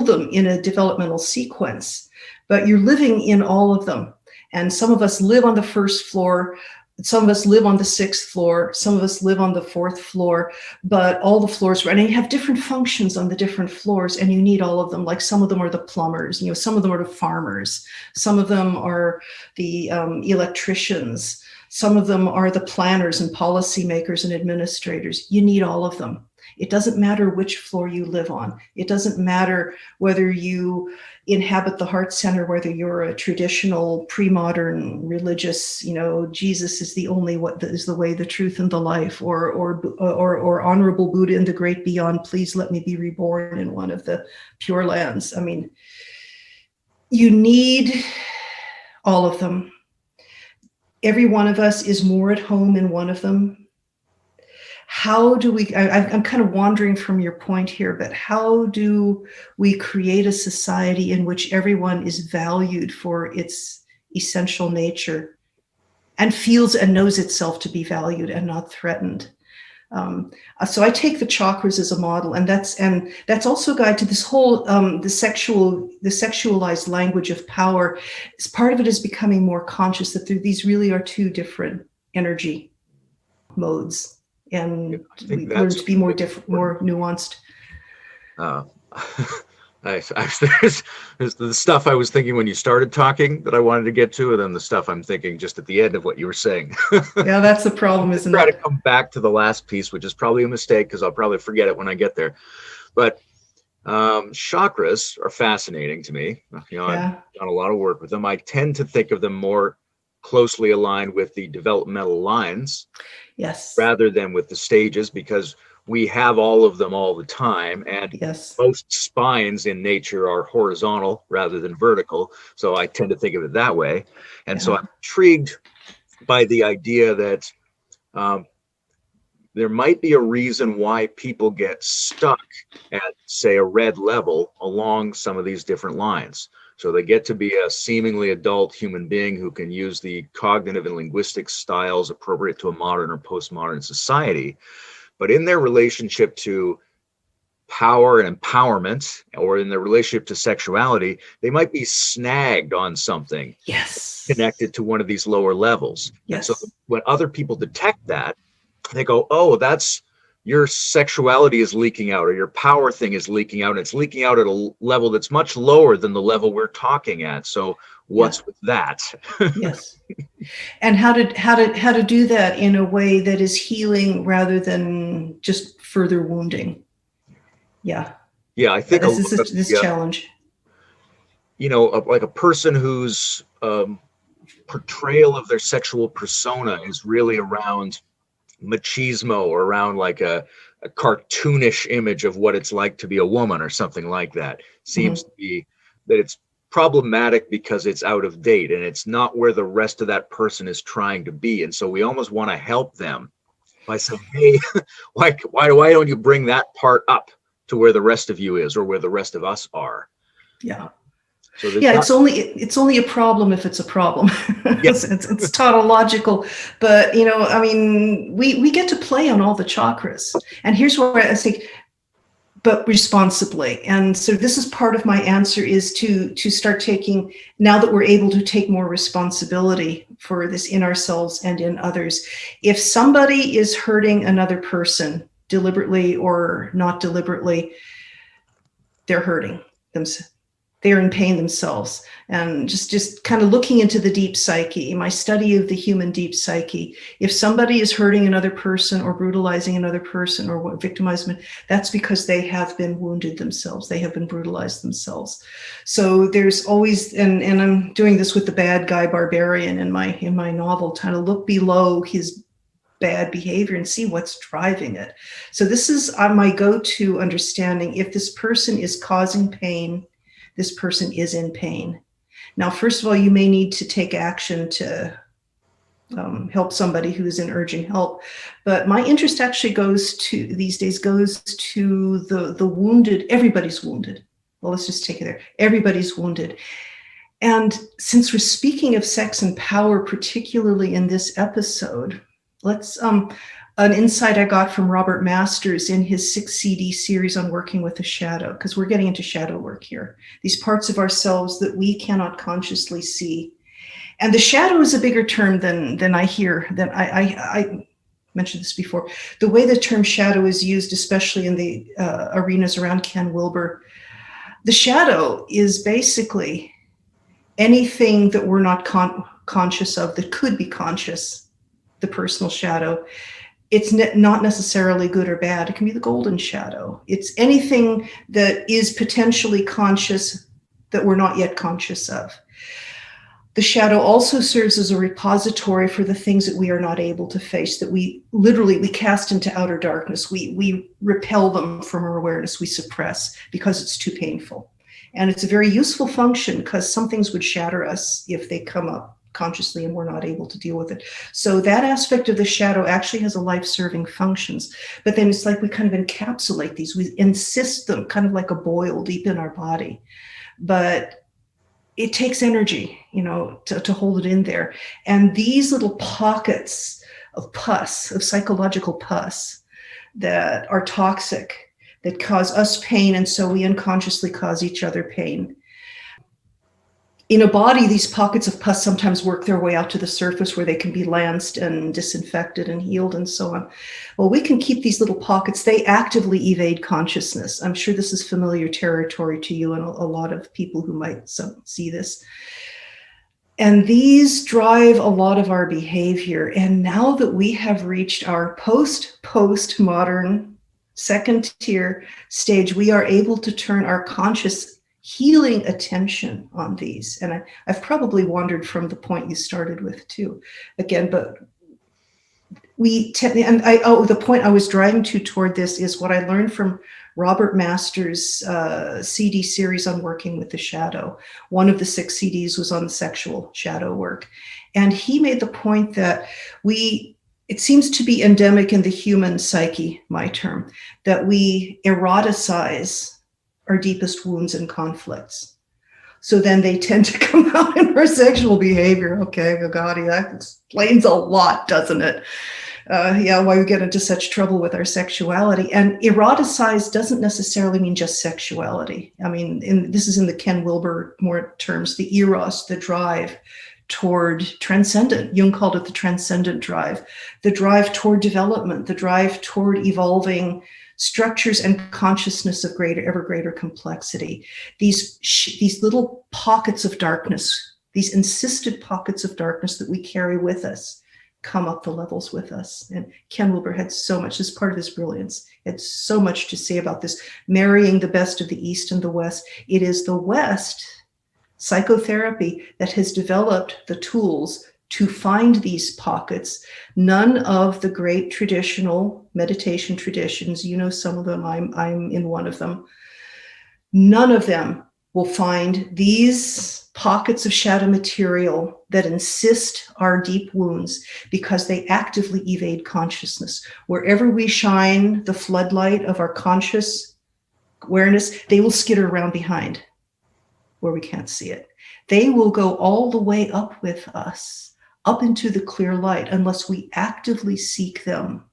them in a developmental sequence. But you're living in all of them, and some of us live on the first floor. Some of us live on the 6th floor. Some of us live on the 4th floor. But all the floors, right? And you have different functions on the different floors, and you need all of them. Like some of them are the plumbers. You know, some of them are the farmers. Some of them are the electricians. Some of them are the planners and policymakers and administrators. You need all of them. It doesn't matter which floor you live on. It doesn't matter whether you inhabit the heart center, whether you're a traditional pre-modern religious, you know, Jesus is the only what is the way, the truth, and the life, or honorable Buddha in the great beyond. Please let me be reborn in one of the pure lands. I mean, you need All of them. Every one of us is more at home in one of them. How do we, I'm kind of wandering from your point here, but how do we create a society in which everyone is valued for its essential nature and feels and knows itself to be valued and not threatened? So I take the chakras as a model, and that's also a guide to this whole the sexualized language of power. Part of it is becoming more conscious that these really are two different energy modes, and we learn to be more different, more nuanced. There's the stuff I was thinking when you started talking that I wanted to get to, and then the stuff I'm thinking just at the end of what you were saying. Yeah, that's the problem, isn't it? Try to come back to the last piece, which is probably a mistake because I'll probably forget it when I get there. But chakras are fascinating to me. You know, Yeah. I've done a lot of work with them. I tend to think of them more closely aligned with the developmental lines, Yes, rather than with the stages, because we have all of them all the time, and yes, most spines in nature are horizontal rather than vertical. So I tend to think of it that way. And so Yeah. I'm intrigued by the idea that there might be a reason why people get stuck at, say, a red level along some of these different lines. So they get to be a seemingly adult human being who can use the cognitive and linguistic styles appropriate to a modern or postmodern society. But in their relationship to power and empowerment, or in their relationship to sexuality, they might be snagged on something yes, connected to one of these lower levels. yes. And so when other people detect that, they go, oh, that's your sexuality is leaking out, or your power thing is leaking out. And it's leaking out at a level that's much lower than the level we're talking at. So what's with that? Yes. And how to do that in a way that is healing rather than just further wounding. Yeah. Yeah, I think this is this challenge. You know, like a person whose portrayal of their sexual persona is really around machismo, or around like a cartoonish image of what it's like to be a woman or something like that, seems to be that it's problematic because it's out of date and it's not where the rest of that person is trying to be. And so we almost want to help them by saying, hey, why don't you bring that part up to where the rest of you is, or where the rest of us are? Yeah. So yeah, it's only a problem if it's a problem. Yes. it's tautological, but you know, I mean, we get to play on all the chakras, and here's where I think, but responsibly. And so this is part of my answer, is to start taking, now that we're able to take more responsibility for this in ourselves and in others. If somebody is hurting another person deliberately or not deliberately, they're hurting themselves. They're in pain themselves. And just kind of looking into the deep psyche, my study of the human deep psyche, if somebody is hurting another person or brutalizing another person or victimizing, that's because they have been wounded themselves. They have been brutalized themselves. So there's always, and I'm doing this with the bad guy Barbarian in my novel, trying to look below his bad behavior and see what's driving it. So this is my go-to understanding. If this person is causing pain, this person is in pain. Now, first of all, you may need to take action to help somebody who's in urgent help. But my interest actually these days goes to the wounded. Everybody's wounded. Well, let's just take it there. Everybody's wounded. And since we're speaking of sex and power, particularly in this episode, let's an insight I got from Robert Masters in his 6 CD series on working with the shadow, because we're getting into shadow work here, these parts of ourselves that we cannot consciously see. And the shadow is a bigger term than I hear, than I mentioned this before. The way the term shadow is used, especially in the arenas around Ken Wilber, the shadow is basically anything that we're not conscious of that could be conscious, the personal shadow. It's not necessarily good or bad. It can be the golden shadow. It's anything that is potentially conscious that we're not yet conscious of. The shadow also serves as a repository for the things that we are not able to face, that we cast into outer darkness. We repel them from our awareness. We suppress because it's too painful. And it's a very useful function because some things would shatter us if they come up consciously and we're not able to deal with it. So that aspect of the shadow actually has a life-serving functions. But then it's like we kind of encapsulate these. We insist them kind of like a boil deep in our body. But it takes energy, to hold it in there. And these little pockets of pus, of psychological pus that are toxic, that cause us pain, and so we unconsciously cause each other pain. In a body, these pockets of pus sometimes work their way out to the surface where they can be lanced and disinfected and healed and so on. Well, we can keep these little pockets. They actively evade consciousness. I'm sure this is familiar territory to you and a lot of people who might see this. And these drive a lot of our behavior. And now that we have reached our post-modern second tier stage, we are able to turn our conscious healing attention on these. And I've probably wandered from the point you started with too, again, but the point I was driving toward this is what I learned from Robert Masters' CD series on working with the shadow. One of the 6 CDs was on the sexual shadow work. And he made the point that it seems to be endemic in the human psyche, my term, that we eroticize our deepest wounds and conflicts. So then they tend to come out in our sexual behavior. Okay, Gagati, that explains a lot, doesn't it? Why we get into such trouble with our sexuality. And eroticize doesn't necessarily mean just sexuality. I mean, this is in the Ken Wilber more terms, the eros, the drive toward transcendent. Jung called it the transcendent drive, the drive toward development, the drive toward evolving structures and consciousness of ever greater complexity. These little pockets of darkness, these insisted pockets of darkness that we carry with us, come up the levels with us. And Ken Wilber had so much, as part of his brilliance, had so much to say about this, marrying the best of the East and the West. It is the West psychotherapy that has developed the tools to find these pockets. None of the great traditional meditation traditions, some of them, I'm in one of them, none of them will find these pockets of shadow material that insist our deep wounds, because they actively evade consciousness. Wherever we shine the floodlight of our conscious awareness, they will skitter around behind where we can't see it. They will go all the way up with us, up into the clear light, unless we actively seek them,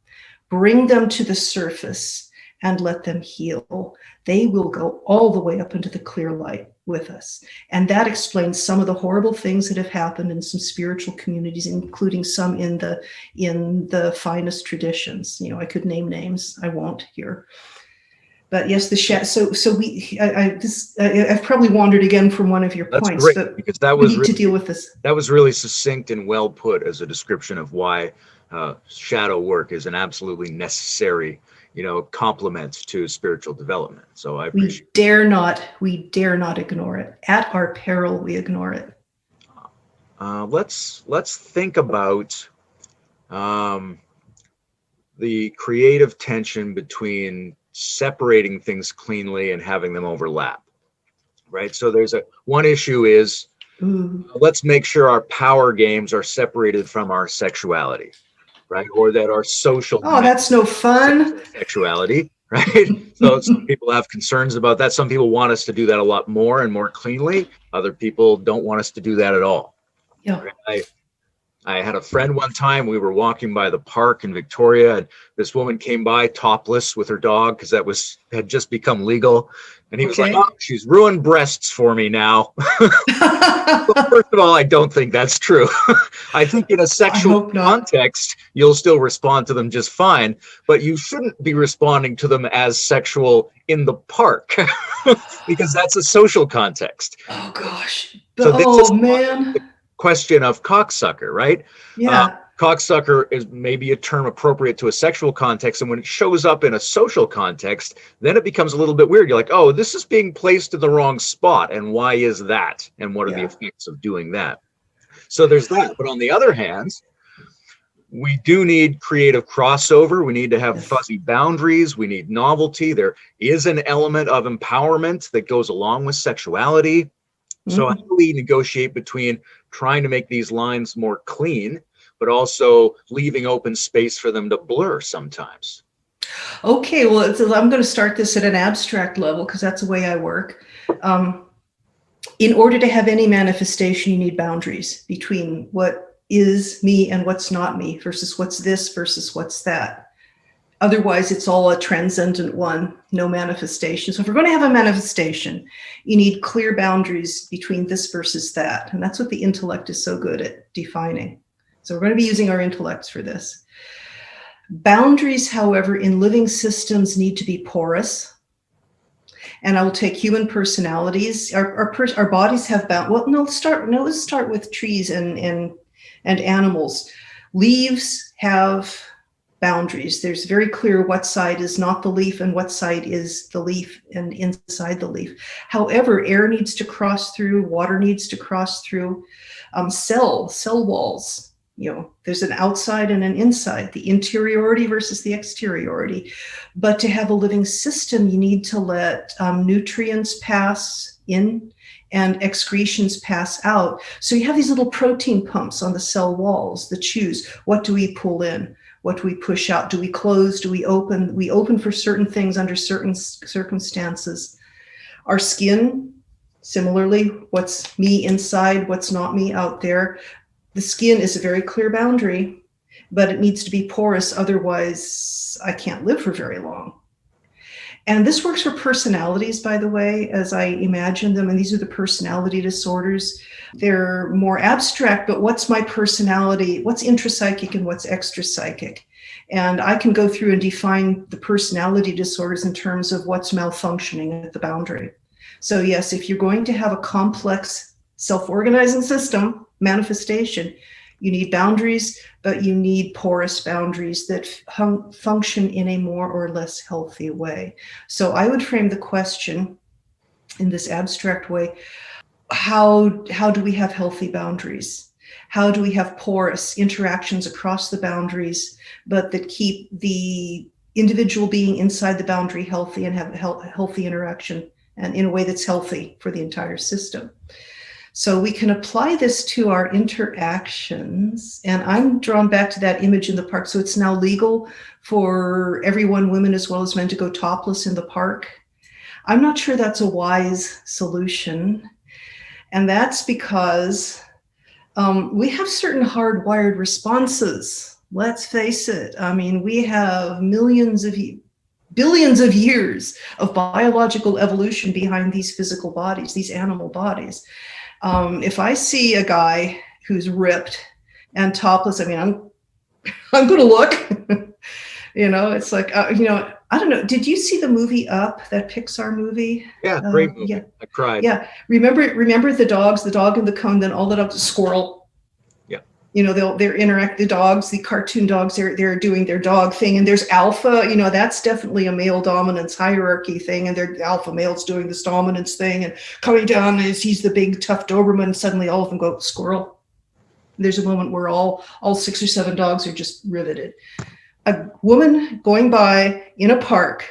bring them to the surface, and let them heal. They will go all the way up into the clear light with us. And that explains some of the horrible things that have happened in some spiritual communities, including some in the finest traditions. I could name names, I won't here. But yes, the shadow. So I've probably wandered again from one of your That's points. great, but because that was we need to deal with this. That was really succinct and well put as a description of why shadow work is an absolutely necessary, complement to spiritual development. So I appreciate. We dare not ignore it. At our peril, we ignore it. Let's think about the creative tension between separating things cleanly and having them overlap, right? So there's one issue is, let's make sure our power games are separated from our sexuality, right? Or that our social that's no fun. Sexuality, right? So some people have concerns about that. Some people want us to do that a lot more and more cleanly. Other people don't want us to do that at all. Yeah. Right? I had a friend one time, we were walking by the park in Victoria, and this woman came by topless with her dog, because that had just become legal. And he was like, "Oh, she's ruined breasts for me now." Well, first of all, I don't think that's true. I think in a sexual context, you'll still respond to them just fine, but you shouldn't be responding to them as sexual in the park, because that's a social context. Oh, gosh. So man. Question of cocksucker, right? Yeah. Cocksucker is maybe a term appropriate to a sexual context, and when it shows up in a social context, then it becomes a little bit weird. You're like, oh, this is being placed in the wrong spot, and why is that? And what are the effects of doing that? So there's that. But on the other hand, We do need creative crossover. We need to have Yes. fuzzy boundaries. We need novelty. There is an element of empowerment that goes along with sexuality. So how do we negotiate between trying to make these lines more clean, but also leaving open space for them to blur sometimes? Okay, well, I'm going to start this at an abstract level because that's the way I work. In order to have any manifestation, you need boundaries between what is me and what's not me versus what's this versus what's that. Otherwise, it's all a transcendent one, no manifestation. So if we're going to have a manifestation, you need clear boundaries between this versus that. And that's what the intellect is so good at defining. So we're going to be using our intellects for this. Boundaries, however, in living systems need to be porous. And I will take human personalities. Our bodies have Well, no, let's start with trees and animals. Leaves have boundaries. There's very clear what side is not the leaf and what side is the leaf and inside the leaf. However, air needs to cross through, water needs to cross through. Cell walls. There's an outside and an inside, the interiority versus the exteriority. But to have a living system, you need to let nutrients pass in and excretions pass out. So you have these little protein pumps on the cell walls that choose, what do we pull in? What do we push out? Do we close? Do we open? We open for certain things under certain circumstances. Our skin, similarly, what's me inside, what's not me out there. The skin is a very clear boundary, but it needs to be porous. Otherwise, I can't live for very long. And this works for personalities, by the way, as I imagine them. And these are the personality disorders. They're more abstract, but what's my personality? What's intrapsychic and what's extrapsychic? And I can go through and define the personality disorders in terms of what's malfunctioning at the boundary. So yes, if you're going to have a complex self-organizing system, manifestation, you need boundaries, but you need porous boundaries that function in a more or less healthy way. So I would frame the question in this abstract way. How do we have healthy boundaries? How do we have porous interactions across the boundaries, but that keep the individual being inside the boundary healthy and have healthy interaction and in a way that's healthy for the entire system? So we can apply this to our interactions. And I'm drawn back to that image in the park. So it's now legal for everyone, women as well as men, to go topless in the park. I'm not sure that's a wise solution. And that's because we have certain hardwired responses. Let's face it. I mean, we have billions of years of biological evolution behind these physical bodies, these animal bodies. If I see a guy who's ripped and topless, I mean, I'm going to look. It's like, I don't know. Did you see the movie Up, that Pixar movie? Yeah, great movie. Yeah. I cried. Yeah. Remember the dogs, the dog in the cone, then all that up to squirrel. Yeah. They're interact, the dogs, the cartoon dogs, they're doing their dog thing. And there's alpha, that's definitely a male dominance hierarchy thing. And the alpha male's doing this dominance thing and coming down as he's the big tough Doberman. And suddenly all of them go squirrel. There's a moment where all 6 or 7 dogs are just riveted. A woman going by in a park,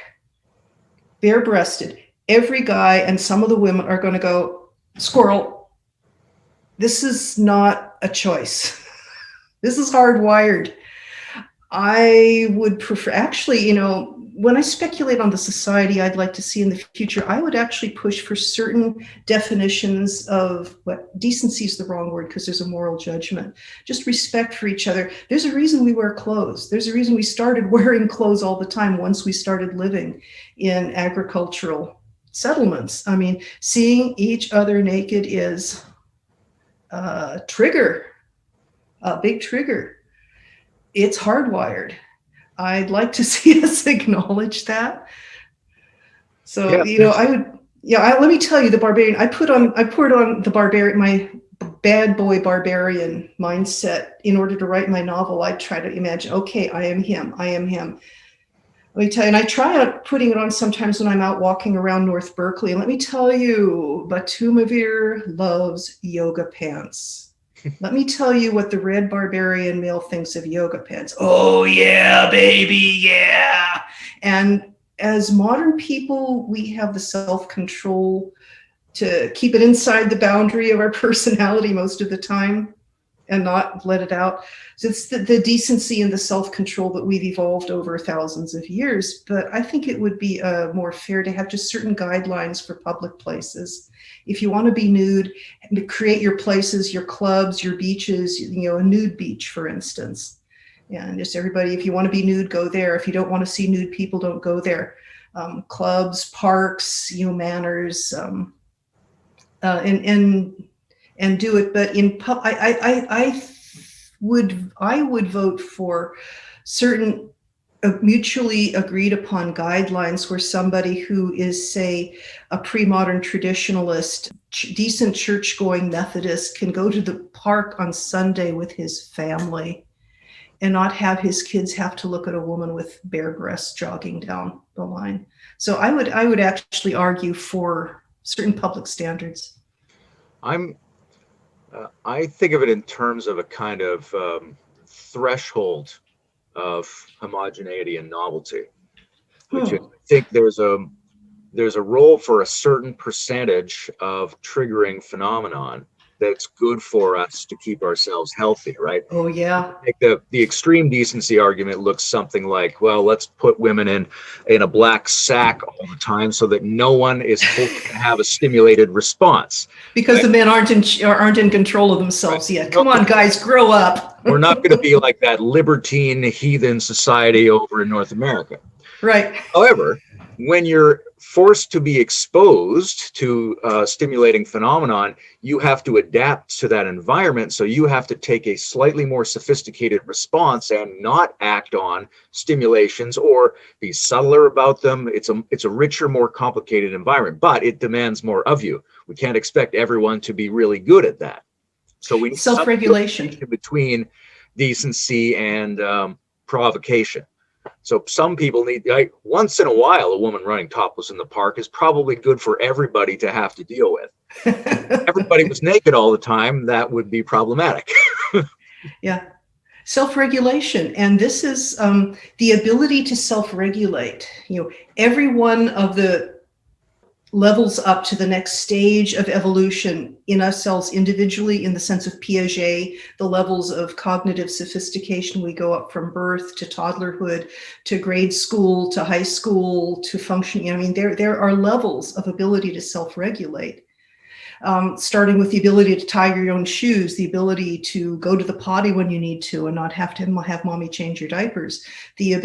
bare-breasted, every guy and some of the women are going to go squirrel. This is not a choice. This is hardwired. I would prefer, actually, when I speculate on the society I'd like to see in the future, I would actually push for certain definitions of what decency is the wrong word because there's a moral judgment, just respect for each other. There's a reason we wear clothes. There's a reason we started wearing clothes all the time once we started living in agricultural settlements. I mean, seeing each other naked is a trigger. A big trigger. It's hardwired. I'd like to see us acknowledge that. So, let me tell you, the Barbarian, I poured on the Barbarian, my bad boy Barbarian mindset in order to write my novel. I try to imagine, okay, I am him. Let me tell you, and I try out putting it on sometimes when I'm out walking around North Berkeley. And let me tell you, Batumavir loves yoga pants. Let me tell you what the red barbarian male thinks of yoga pants. Oh, yeah, baby, yeah. And as modern people, we have the self-control to keep it inside the boundary of our personality most of the time and not let it out. So it's the decency and the self-control that we've evolved over thousands of years. But I think it would be more fair to have just certain guidelines for public places. If you want to be nude, create your places, your clubs, your beaches, a nude beach, for instance. And just everybody, if you want to be nude, go there. If you don't want to see nude people, don't go there. Clubs, parks, manners, and do it. But I would vote for certain mutually agreed upon guidelines where somebody who is, say, a pre-modern traditionalist, decent church-going Methodist can go to the park on Sunday with his family and not have his kids have to look at a woman with bare breasts jogging down the line. So I would actually argue for certain public standards. I think of it in terms of a kind of threshold of homogeneity and novelty, which I think there's a role for a certain percentage of triggering phenomenon that's good for us to keep ourselves healthy, right? Oh, yeah. Like the extreme decency argument looks something like, well, let's put women in a black sack all the time so that no one is forced to have a stimulated response. Because the men aren't in control of themselves yet. Come on, guys, grow up. We're not going to be like that libertine heathen society over in North America. Right. However, when you're forced to be exposed to stimulating phenomenon, you have to adapt to that environment. So you have to take a slightly more sophisticated response and not act on stimulations or be subtler about them. It's a richer, more complicated environment, but it demands more of you. We can't expect everyone to be really good at that. So we need self-regulation between decency and provocation. So some people need, once in a while, a woman running topless in the park is probably good for everybody to have to deal with. If everybody was naked all the time, that would be problematic. Yeah. Self-regulation. And this is the ability to self-regulate. Every one of the levels up to the next stage of evolution in ourselves individually, in the sense of Piaget, the levels of cognitive sophistication. We go up from birth to toddlerhood, to grade school, to high school, to functioning. I mean, there are levels of ability to self-regulate, starting with the ability to tie your own shoes, the ability to go to the potty when you need to and not have to have mommy change your diapers, the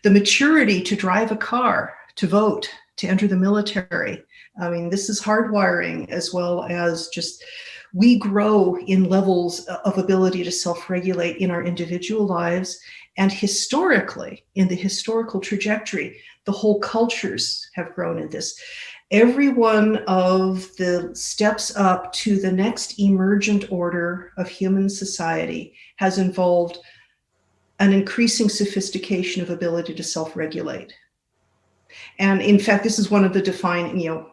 maturity to drive a car, to vote, to enter the military. I mean, this is hardwiring, as well as just we grow in levels of ability to self-regulate in our individual lives. And historically, in the historical trajectory, the whole cultures have grown in this. Every one of the steps up to the next emergent order of human society has involved an increasing sophistication of ability to self-regulate. And in fact, this is one of the defining,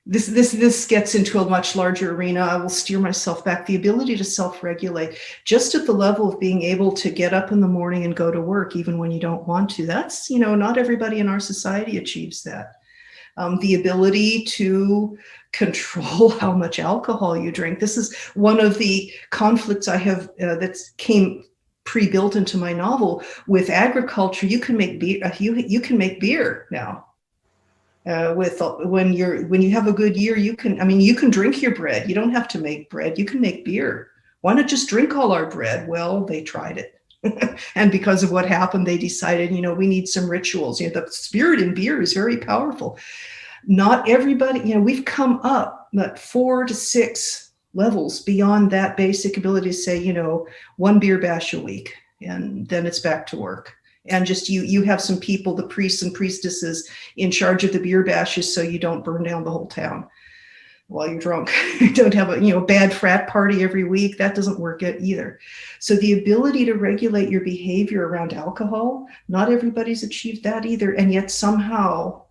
this gets into a much larger arena. I will steer myself back. The ability to self-regulate, just at the level of being able to get up in the morning and go to work, even when you don't want to. That's, not everybody in our society achieves that. The ability to control how much alcohol you drink. This is one of the conflicts I have that came pre-built into my novel with agriculture. You can make beer. You can make beer now. When you have a good year, you can drink your bread. You don't have to make bread. You can make beer. Why not just drink all our bread? Well, they tried it. And because of what happened, they decided, we need some rituals. The spirit in beer is very powerful. Not everybody, we've come up 4 to 6 levels beyond that basic ability to say, one beer bash a week, and then it's back to work. And just you have some people, the priests and priestesses, in charge of the beer bashes, so you don't burn down the whole town while you're drunk. You don't have a bad frat party every week. That doesn't work either. So the ability to regulate your behavior around alcohol, not everybody's achieved that either. And yet somehow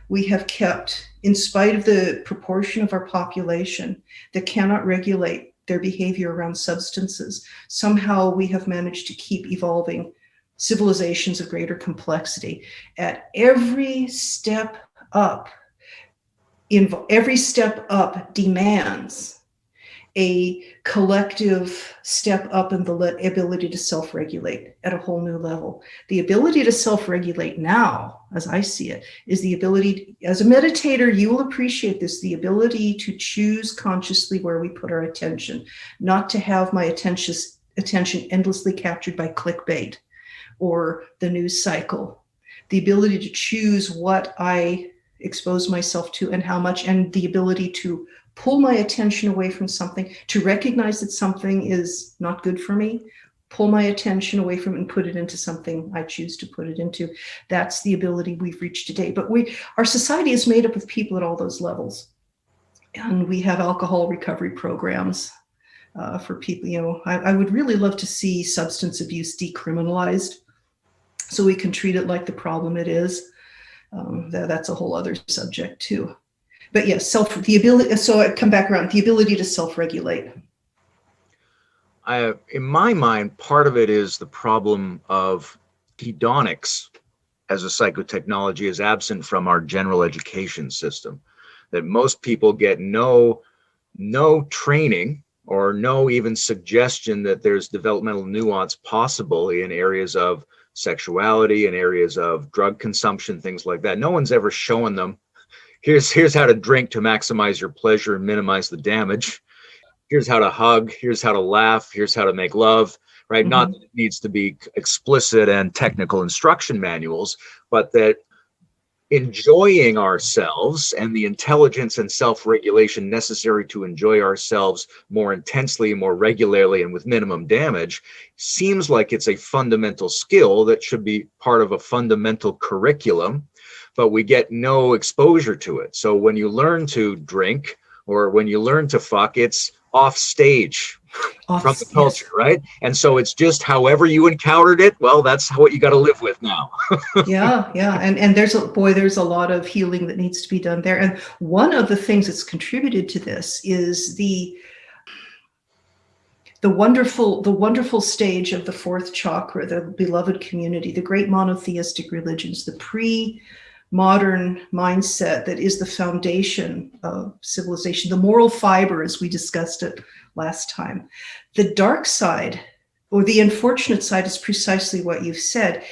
we have kept, in spite of the proportion of our population that cannot regulate their behavior around substances. Somehow we have managed to keep evolving civilizations of greater complexity. At every step up, every step up demands a collective step up in the ability to self-regulate at a whole new level. The ability to self-regulate now, as I see it, is the ability, as a meditator, you will appreciate this, the ability to choose consciously where we put our attention, not to have my attention endlessly captured by clickbait or the news cycle. The ability to choose what I expose myself to and how much, and the ability to pull my attention away from something, to recognize that something is not good for me, pull my attention away from it and put it into something I choose to put it into. That's the ability we've reached today. But our society is made up of people at all those levels. And we have alcohol recovery programs for people. I would really love to see substance abuse decriminalized so we can treat it like the problem it is. That's a whole other subject too. But yes, so I come back around, the ability to self-regulate. In my mind, part of it is the problem of hedonics as a psychotechnology is absent from our general education system. That most people get no training or no even suggestion that there's developmental nuance possible in areas of sexuality, in areas of drug consumption, things like that. No one's ever shown them, here's how to drink to maximize your pleasure and minimize the damage. Here's how to hug. Here's how to laugh. Here's how to make love, right? Mm-hmm. Not that it needs to be explicit and technical instruction manuals, but that enjoying ourselves and the intelligence and self-regulation necessary to enjoy ourselves more intensely, more regularly, and with minimum damage seems like it's a fundamental skill that should be part of a fundamental curriculum, but we get no exposure to it. So when you learn to drink or when you learn to fuck, it's off stage from the culture, yes. Right? And so it's just however you encountered it, well, that's what you got to live with now. Yeah. And there's a lot of healing that needs to be done there. And one of the things that's contributed to this is the wonderful stage of the fourth chakra, the beloved community, the great monotheistic religions, the pre-modern mindset that is the foundation of civilization, the moral fiber, as we discussed it last time. The dark side, or the unfortunate side, is precisely what you've said.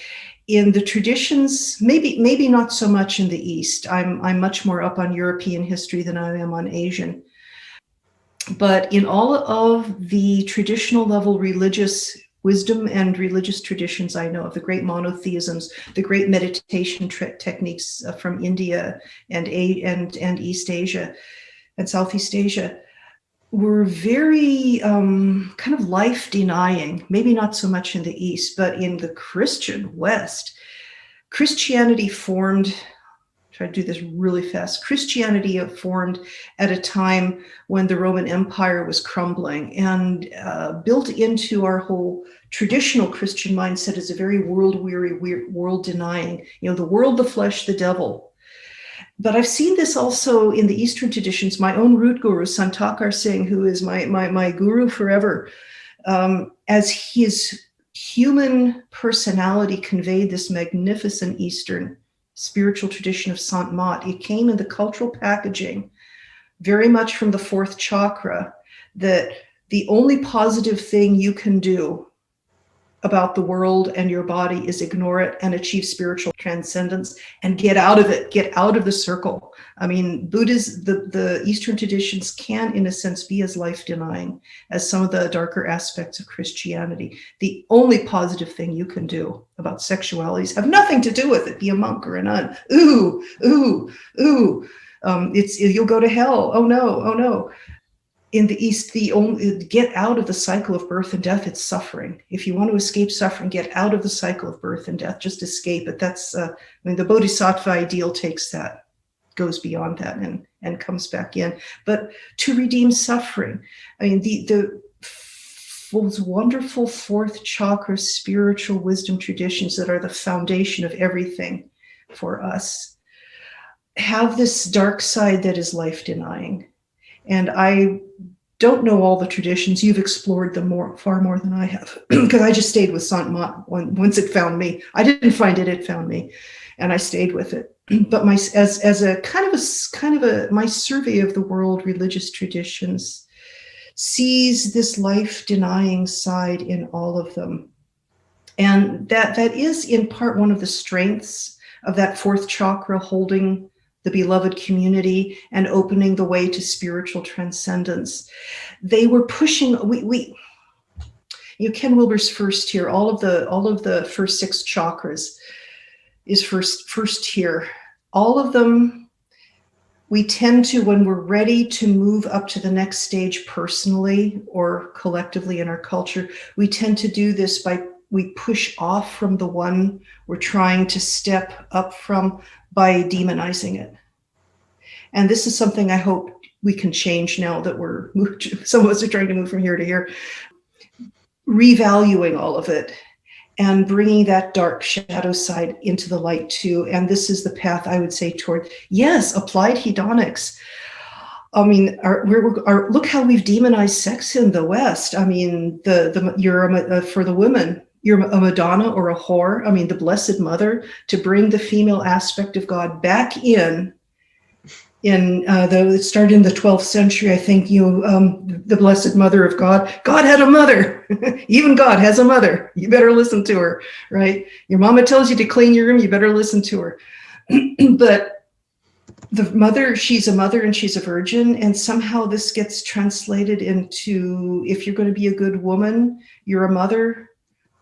In the traditions, maybe not so much in the East. I'm much more up on European history than I am on Asian. But in all of the traditional level religious wisdom and religious traditions I know of, the great monotheisms, the great meditation techniques from India and East Asia and Southeast Asia, were very kind of life denying, maybe not so much in the East, but in the Christian West. Christianity formed, try to do this really fast. Christianity formed at a time when the Roman Empire was crumbling, and built into our whole traditional Christian mindset is a very world-weary, world-denying, the world, the flesh, the devil. But I've seen this also in the Eastern traditions. My own root guru, Santakar Singh, who is my guru forever, as his human personality conveyed this magnificent Eastern spiritual tradition of Sant Mat. It came in the cultural packaging, very much from the fourth chakra, that the only positive thing you can do about the world and your body is ignore it and achieve spiritual transcendence and get out of it, get out of the circle. I mean, the Eastern traditions can, in a sense, be as life-denying as some of the darker aspects of Christianity. The only positive thing you can do about sexualities have nothing to do with it. Be a monk or a nun. Ooh. You'll go to hell. Oh no. In the East, get out of the cycle of birth and death. It's suffering. If you want to escape suffering, get out of the cycle of birth and death. Just escape it. That's, the Bodhisattva ideal takes that, goes beyond that and comes back in. But to redeem suffering, those wonderful fourth chakra spiritual wisdom traditions that are the foundation of everything for us have this dark side that is life denying. And I don't know all the traditions. You've explored them far more than I have, because I just stayed with Sant Mat once it found me. I didn't find it; it found me, and I stayed with it. But my as a kind of a my survey of the world religious traditions sees this life denying side in all of them, and that is in part one of the strengths of that fourth chakra holding the beloved community and opening the way to spiritual transcendence. They were pushing, Ken Wilber's first here, all of the first 6 chakras is first here. All of them, we tend to, when we're ready to move up to the next stage personally or collectively in our culture, we tend to do this we push off from the one we're trying to step up from by demonizing it. And this is something I hope we can change now that some of us are trying to move from here to here, revaluing all of it and bringing that dark shadow side into the light too. And this is the path I would say toward, yes, applied hedonics. I mean, look how we've demonized sex in the West. I mean, for the women, you're a Madonna or a whore. I mean, the Blessed Mother, to bring the female aspect of God back in it started in the 12th century, I think. The Blessed Mother of God. God had a mother. Even God has a mother. You better listen to her, right? Your mama tells you to clean your room. You better listen to her. But the mother, she's a mother and she's a virgin, and somehow this gets translated into, if you're going to be a good woman, you're a mother,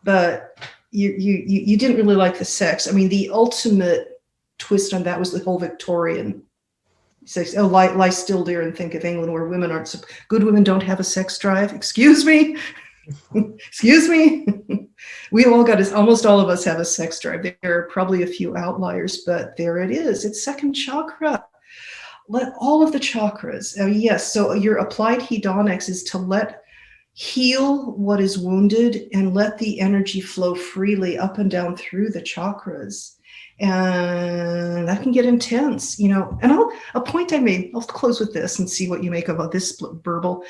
but you didn't really like the sex. I mean, the ultimate twist on that was the whole Victorian. He says, "Oh, lie still, dear, and think of England, where women aren't good. Women don't have a sex drive." Excuse me, excuse me. We all almost all of us have a sex drive. There are probably a few outliers, but there it is. It's second chakra. Let all of the chakras. Yes. So your applied hedonics is to heal what is wounded and let the energy flow freely up and down through the chakras. And that can get intense, and a point I made, I'll close with this and see what you make about this burble.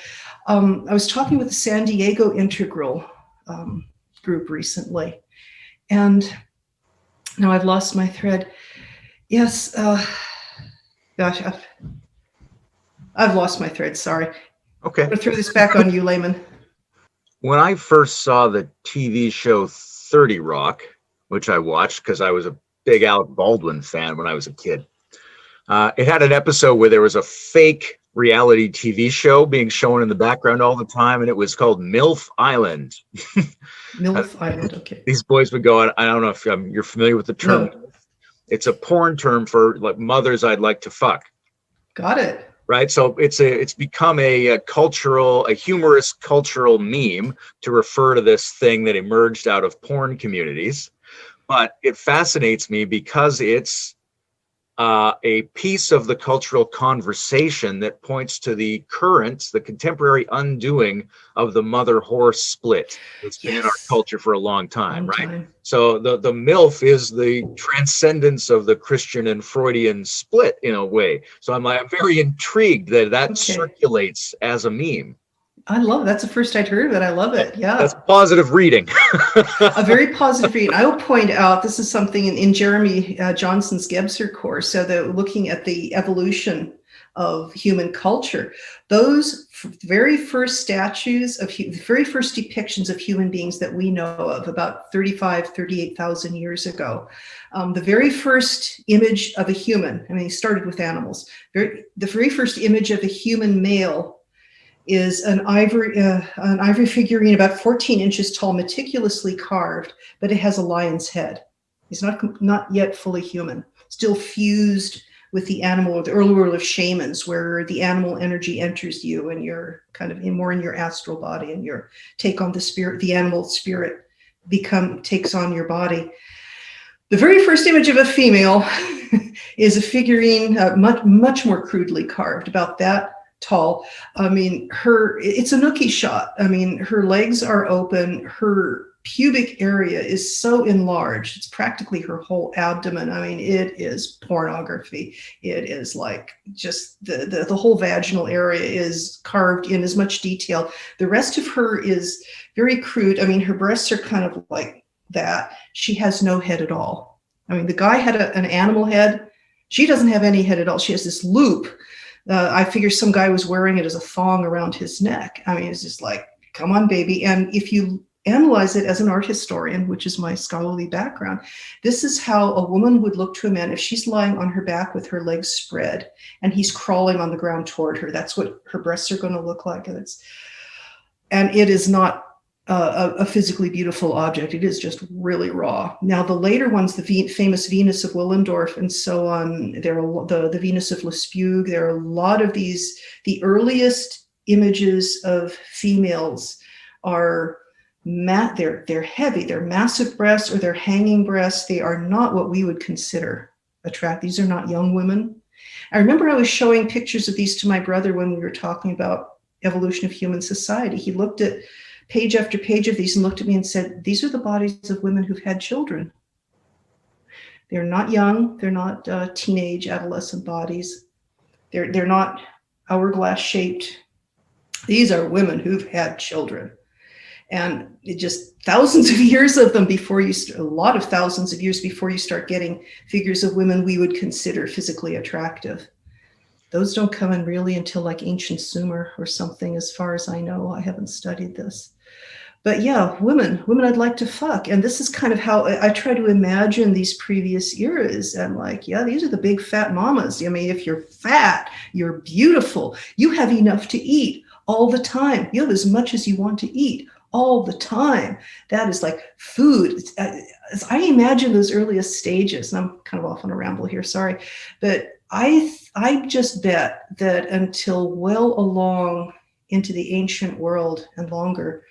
I was talking with the San Diego Integral group recently, and now I've lost my thread. Yes, gosh, I've lost my thread, sorry. Okay. I'm gonna throw this back on you, Layman. When I first saw the TV show 30 Rock, which I watched because I was a big Alec Baldwin fan when I was a kid. It had an episode where there was a fake reality TV show being shown in the background all the time, and it was called MILF Island. MILF Island, okay. These boys would go, I don't know if you're familiar with the term. No. It's a porn term for like mothers I'd like to fuck. Got it. Right, so it's become a humorous cultural meme to refer to this thing that emerged out of porn communities. But it fascinates me because it's a piece of the cultural conversation that points to the contemporary undoing of the mother-whore split. It's been in our culture for a long time, right? So the MILF is the transcendence of the Christian and Freudian split in a way. So I'm very intrigued that circulates as a meme. I love it. That's the first I'd heard of it. I love it. Yeah. That's positive reading. A very positive reading. I will point out, this is something in Jeremy Johnson's Gebser course. So looking at the evolution of human culture, those very first statues the very first depictions of human beings that we know of about 38,000 years ago, the very first image of a human, he started with animals. The very first image of a human male is an ivory figurine about 14 inches tall, meticulously carved, but it has a lion's head. He's not yet fully human, still fused with the animal, or the early world of shamans, where the animal energy enters you and you're kind of more in your astral body, and you take on the spirit, the animal spirit takes on your body. The very first image of a female is a figurine, much more crudely carved, about that tall. It's a nookie shot. Her legs are open. Her pubic area is so enlarged. It's practically her whole abdomen. I mean, it is pornography. It is like just the whole vaginal area is carved in as much detail. The rest of her is very crude. I mean, her breasts are kind of like that. She has no head at all. I mean, the guy had an animal head. She doesn't have any head at all. She has this loop. I figure some guy was wearing it as a thong around his neck. I mean, it's just like, come on, baby. And if you analyze it as an art historian, which is my scholarly background, this is how a woman would look to a man if she's lying on her back with her legs spread and he's crawling on the ground toward her. That's what her breasts are going to look like. And it is not a physically beautiful object. It is just really raw. Now, the later ones, the famous Venus of Willendorf and so on, there are the Venus of Lespugue. There are a lot of these. The earliest images of females are they're heavy. They're massive breasts or they're hanging breasts. They are not what we would consider attractive. These are not young women. I remember I was showing pictures of these to my brother when we were talking about evolution of human society. He looked at page after page of these and looked at me and said, these are the bodies of women who've had children. They're not young. They're not teenage, adolescent bodies. They're not hourglass shaped. These are women who've had children. And it just thousands of years of them before a lot of thousands of years before you start getting figures of women we would consider physically attractive. Those don't come in really until like ancient Sumer or something, as far as I know. I haven't studied this. But yeah, women I'd like to fuck. And this is kind of how I try to imagine these previous eras. And like, yeah, these are the big fat mamas. I mean, if you're fat, you're beautiful. You have enough to eat all the time. You have as much as you want to eat all the time. That is like food. As I imagine those earliest stages, and I'm kind of off on a ramble here, sorry. But I just bet that until well along into the ancient world and longer,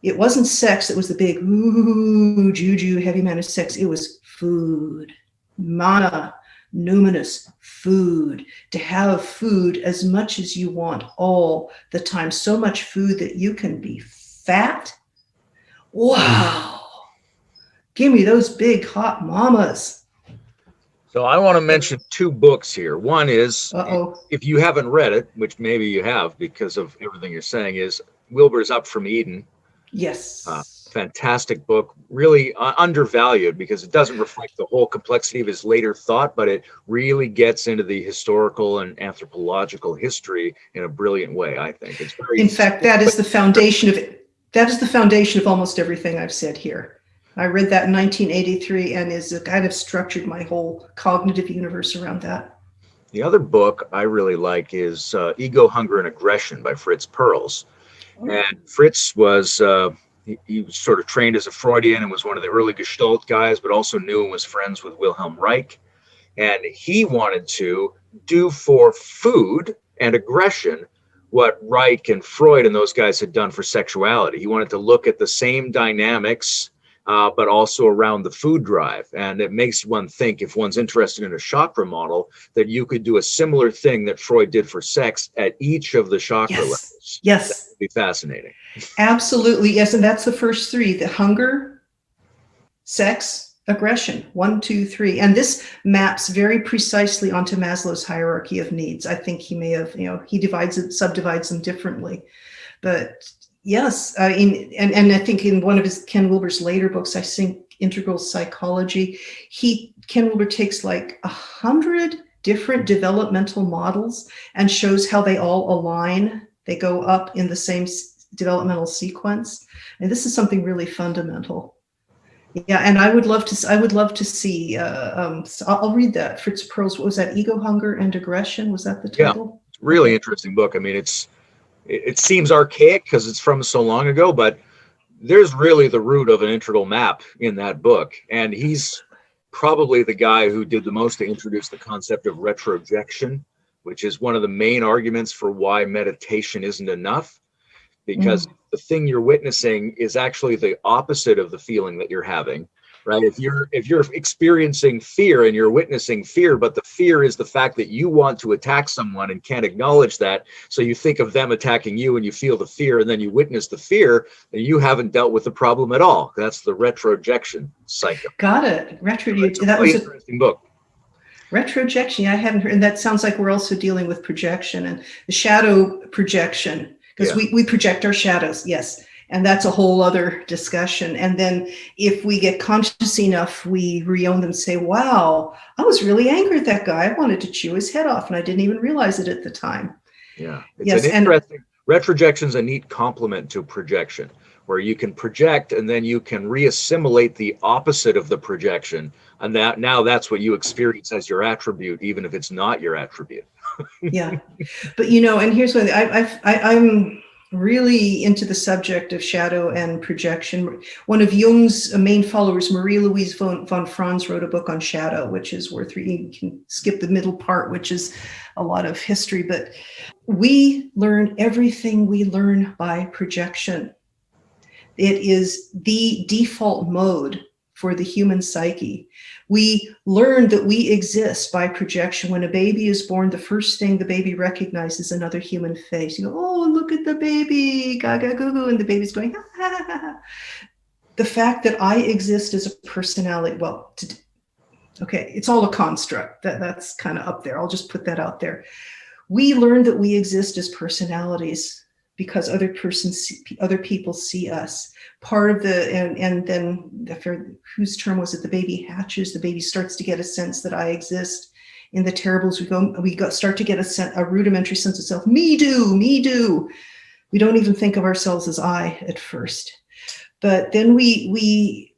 it wasn't sex that was the big, ooh, juju, heavy man of sex. It was food, mana, numinous food, to have food as much as you want all the time. So much food that you can be fat. Wow. Give me those big hot mamas. So I want to mention two books here. One is, if you haven't read it, which maybe you have because of everything you're saying, is Wilbur's Up from Eden. Yes. Fantastic book, really undervalued because it doesn't reflect the whole complexity of his later thought, but it really gets into the historical and anthropological history in a brilliant way, I think. It's very. In fact, that is the foundation of it. That is the foundation of almost everything I've said here. I read that in 1983 and is kind of structured my whole cognitive universe around that. The other book I really like is Ego, Hunger, and Aggression by Fritz Perls. And Fritz was, he was sort of trained as a Freudian and was one of the early Gestalt guys, but also knew and was friends with Wilhelm Reich. And he wanted to do for food and aggression what Reich and Freud and those guys had done for sexuality. He wanted to look at the same dynamics, but also around the food drive. And it makes one think, if one's interested in a chakra model, that you could do a similar thing that Freud did for sex at each of the chakra levels. Yes. That would be fascinating. Absolutely. Yes. And that's the first three: the hunger, sex, aggression. 1, 2, 3. And this maps very precisely onto Maslow's hierarchy of needs. I think he may have, he subdivides them differently. But yes, and I think in one of Ken Wilber's later books, I think Integral Psychology, Ken Wilber takes like 100 different developmental models and shows how they all align. They go up in the same developmental sequence, and this is something really fundamental. Yeah, and I would love to see. So I'll read that. Fritz Perls. What was that? Ego, Hunger, and Aggression. Was that the title? Yeah, really interesting book. I mean, it seems archaic because it's from so long ago, but there's really the root of an integral map in that book. And he's probably the guy who did the most to introduce the concept of retrojection, which is one of the main arguments for why meditation isn't enough, because the thing you're witnessing is actually the opposite of the feeling that you're having. right? If you're experiencing fear and you're witnessing fear, but the fear is the fact that you want to attack someone and can't acknowledge that, so you think of them attacking you and you feel the fear and then you witness the fear, and you haven't dealt with the problem at all. That's the retrojection cycle. Got it. It's a That really was a interesting book. retrojection. Yeah, I hadn't heard, and that sounds like we're also dealing with projection and the shadow projection, because we project our shadows. Yes. And that's a whole other discussion. And then if we get conscious enough, we re-own them and say, wow, I was really angry at that guy. I wanted to chew his head off and I didn't even realize it at the time. Yeah. It's an interesting, retrojection's a neat complement to projection, where you can project and then you can reassimilate the opposite of the projection. And now that's what you experience as your attribute, even if it's not your attribute. Yeah. But, and here's one, I'm really into the subject of shadow and projection. One of Jung's main followers, Marie-Louise von Franz, wrote a book on shadow, which is worth reading. You can skip the middle part, which is a lot of history, but we learn everything we learn by projection. It is the default mode for the human psyche. We learn that we exist by projection. When a baby is born, the first thing the baby recognizes is another human face. You go, oh, look at the baby, gaga goo goo, and the baby's going, ha, ha, ha, ha. The fact that I exist as a personality, okay, it's all a construct. That's kind of up there. I'll just put that out there. We learn that we exist as personalities because other people see us. Part of and then whose term was it? The baby hatches. The baby starts to get a sense that I exist. In the terribles, we start to get a rudimentary sense of self. Me do. We don't even think of ourselves as I at first, but then we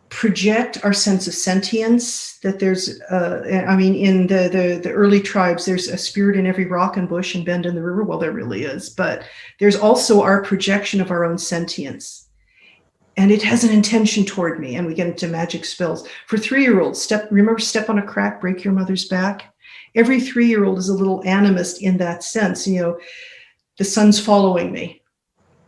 project our sense of sentience. That there's, in the early tribes, there's a spirit in every rock and bush and bend in the river. Well, there really is, but there's also our projection of our own sentience. And it has an intention toward me, and we get into magic spells. For 3-year-olds, step on a crack, break your mother's back. Every 3-year-old is a little animist in that sense. The sun's following me.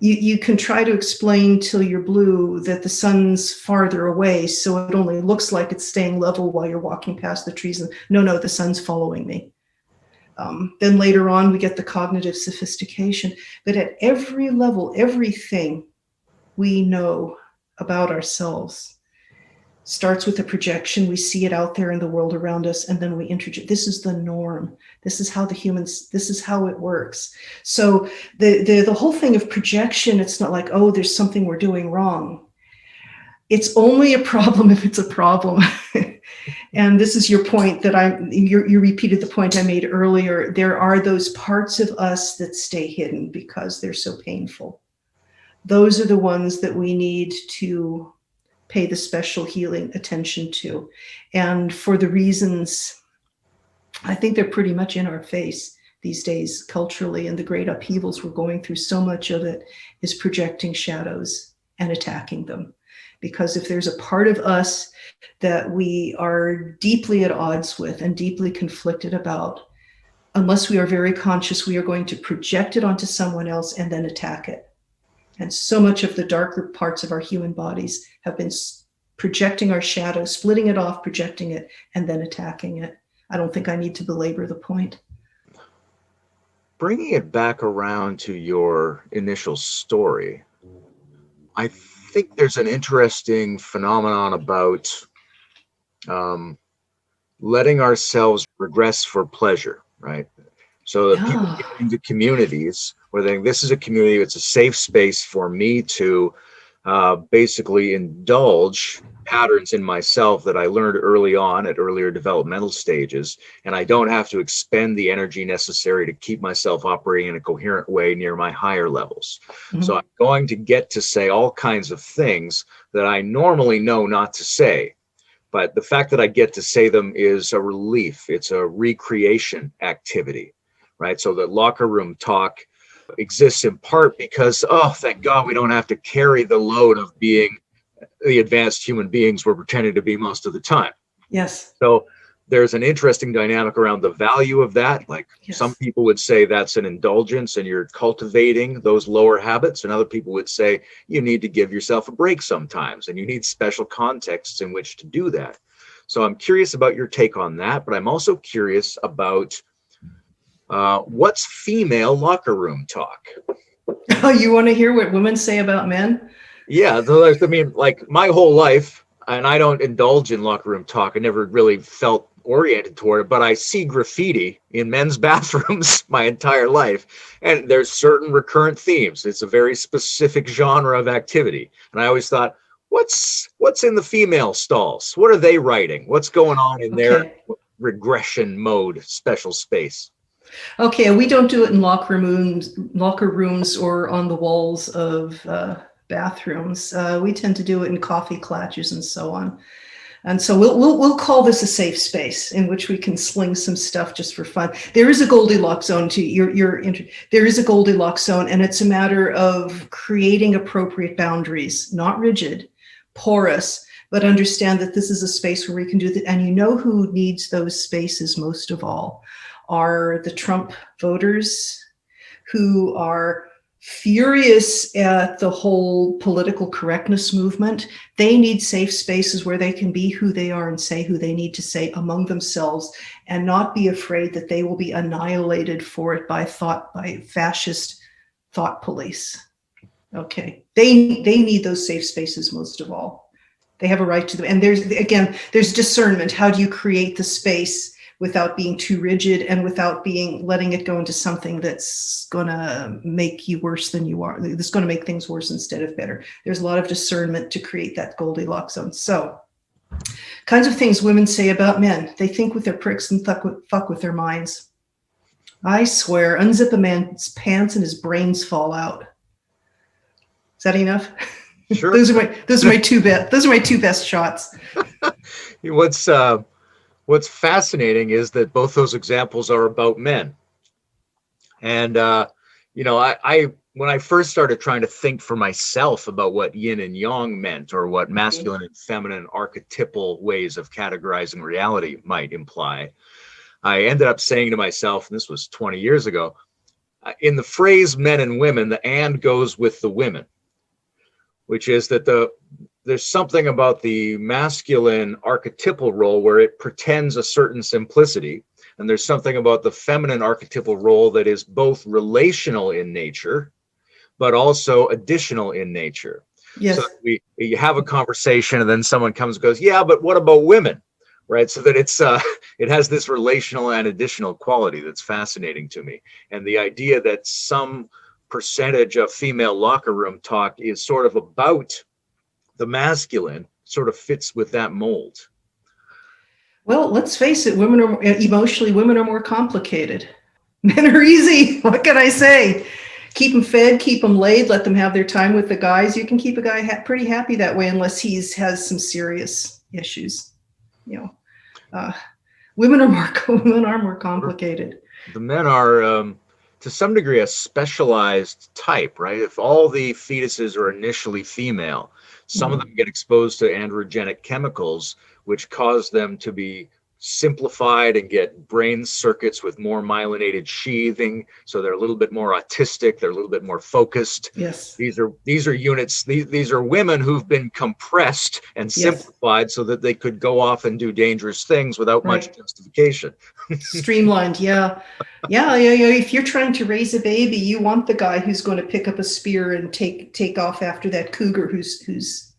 You can try to explain till you're blue that the sun's farther away, so it only looks like it's staying level while you're walking past the trees. And no, the sun's following me. Then later on, we get the cognitive sophistication. But at every level, everything we know about ourselves starts with a projection. We see it out there in the world around us, and then we introduce. This is the norm. This is how this is how it works. So the whole thing of projection, it's not like, oh, there's something we're doing wrong. It's only a problem if it's a problem. And this is your point that you repeated the point I made earlier. There are those parts of us that stay hidden because they're so painful. Those are the ones that we need to pay the special healing attention to. And for the reasons, I think they're pretty much in our face these days culturally, and the great upheavals we're going through, so much of it is projecting shadows and attacking them. Because if there's a part of us that we are deeply at odds with and deeply conflicted about, unless we are very conscious, we are going to project it onto someone else and then attack it. And so much of the darker parts of our human bodies have been projecting our shadow, splitting it off, projecting it, and then attacking it. I don't think I need to belabor the point. Bringing it back around to your initial story, I think there's an interesting phenomenon about letting ourselves regress for pleasure, right? So that people get into communities where they think this is a community, it's a safe space for me to basically indulge patterns in myself that I learned early on at earlier developmental stages, and I don't have to expend the energy necessary to keep myself operating in a coherent way near my higher levels. Mm-hmm. So I'm going to get to say all kinds of things that I normally know not to say. But the fact that I get to say them is a relief. It's a recreation activity, right? So that locker room talk exists in part because, oh, thank God we don't have to carry the load of being the advanced human beings we're pretending to be most of the time. Yes. So there's an interesting dynamic around the value of that. Like Yes. some people would say that's an indulgence and you're cultivating those lower habits. And other people would say you need to give yourself a break sometimes and you need special contexts in which to do that. So I'm curious about your take on that, but I'm also curious about what's female locker room talk? Oh, you want to hear what women say about men? Yeah, I mean, like my whole life, and I don't indulge in locker room talk. I never really felt oriented toward it, but I see graffiti in men's bathrooms my entire life, and there's certain recurrent themes. It's a very specific genre of activity, and I always thought, what's in the female stalls? What are they writing? What's going on in their regression mode special space? Okay, we don't do it in locker rooms or on the walls of bathrooms. We tend to do it in coffee klatches and so on. And so we'll call this a safe space in which we can sling some stuff just for fun. There is a Goldilocks zone too. There is a Goldilocks zone, and it's a matter of creating appropriate boundaries, not rigid, porous, but understand that this is a space where we can do that. And you know who needs those spaces most of all are the Trump voters who are furious at the whole political correctness movement. They need safe spaces where they can be who they are and say who they need to say among themselves and not be afraid that they will be annihilated for it by fascist thought police. Okay, they need those safe spaces most of all. They have a right to them. And there's discernment. How do you create the space without being too rigid and without letting it go into something that's going to make you worse than you are, that's going to make things worse instead of better. There's a lot of discernment to create that Goldilocks zone. So kinds of things women say about men. They think with their pricks and fuck with their minds. I swear, unzip a man's pants and his brains fall out. Is that enough? Sure. those are my two best shots. What's fascinating is that both those examples are about men. And, I when I first started trying to think for myself about what yin and yang meant or what masculine and feminine archetypal ways of categorizing reality might imply, I ended up saying to myself, and this was 20 years ago, in the phrase men and women, the and goes with the women, which is that there's something about the masculine archetypal role where it pretends a certain simplicity. And there's something about the feminine archetypal role that is both relational in nature, but also additional in nature. Yes. So you have a conversation and then someone comes and goes, yeah, but what about women? Right. So that it has this relational and additional quality that's fascinating to me. And the idea that some percentage of female locker room talk is sort of about the masculine sort of fits with that mold. Well, let's face it, women are more complicated. Men are easy. What can I say? Keep them fed, keep them laid, let them have their time with the guys. You can keep a guy pretty happy that way unless has some serious issues. Women are more complicated. The men are to some degree a specialized type, right? If all the fetuses are initially female, some of them get exposed to androgenic chemicals, which cause them to be simplified and get brain circuits with more myelinated sheathing. So they're a little bit more autistic. They're a little bit more focused. Yes. These are units. These are women who've been compressed and simplified so that they could go off and do dangerous things without much justification. Streamlined. Yeah. If you're trying to raise a baby, you want the guy who's going to pick up a spear and take off after that cougar who's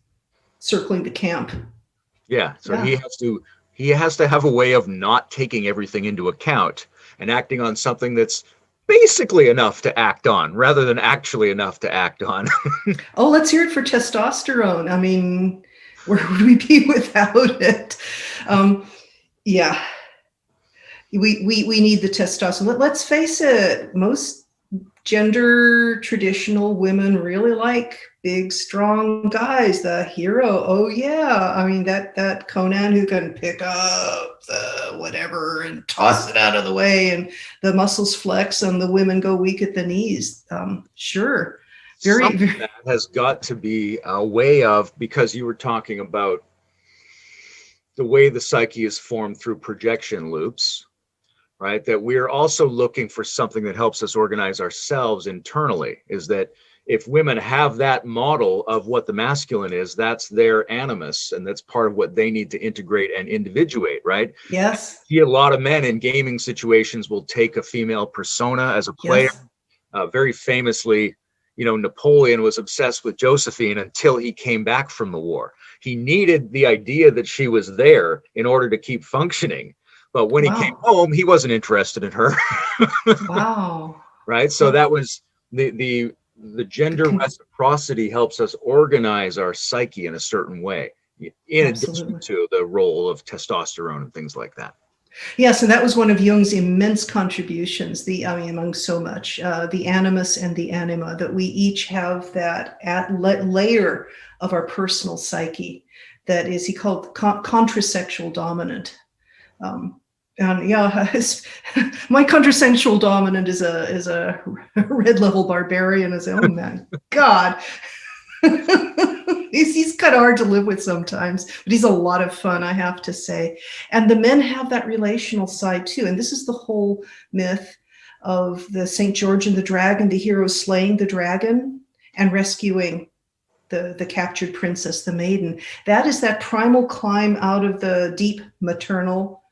circling the camp. Yeah. So he has to have a way of not taking everything into account and acting on something that's basically enough to act on rather than actually enough to act on. Oh, let's hear it for testosterone. I mean, where would we be without it? We need the testosterone. Let's face it, most gender traditional women really like big, strong guys, the hero. Oh yeah. I mean, that Conan who can pick up the whatever and toss it out of the way and the muscles flex and the women go weak at the knees. Sure. That has got to be a way of, because you were talking about the way the psyche is formed through projection loops, right? That we're also looking for something that helps us organize ourselves internally. Is that if women have that model of what the masculine is, that's their animus, and that's part of what they need to integrate and individuate, right? Yes. See, a lot of men in gaming situations will take a female persona as a player. Yes. Very famously, Napoleon was obsessed with Josephine until he came back from the war. He needed the idea that she was there in order to keep functioning. But when he came Wow. home, he wasn't interested in her. Wow. Right? So that was the gender reciprocity helps us organize our psyche in a certain way, in addition Absolutely. to the role of testosterone and things like that. Yes, and that was one of Jung's immense contributions, among so much, the animus and the anima, that we each have that layer of our personal psyche that is, he called contrasexual dominant. And yeah, my contrasexual dominant is a red level barbarian. Oh man, God. He's kind of hard to live with sometimes, but he's a lot of fun, I have to say. And the men have that relational side too. And this is the whole myth of the St. George and the Dragon, the hero slaying the dragon and rescuing the captured princess, the maiden. That is that primal climb out of the deep maternal,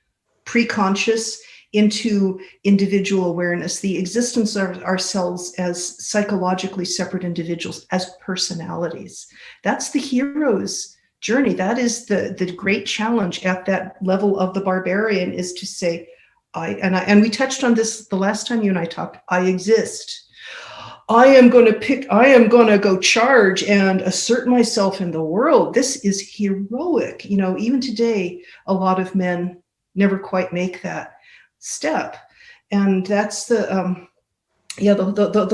pre-conscious into individual awareness, the existence of ourselves as psychologically separate individuals, as personalities. That's the hero's journey. That is the great challenge at that level of the barbarian, is to say, and we touched on this the last time you and I talked, I exist. I am going to go charge and assert myself in the world. This is heroic. Even today, a lot of men never quite make that step. And that's the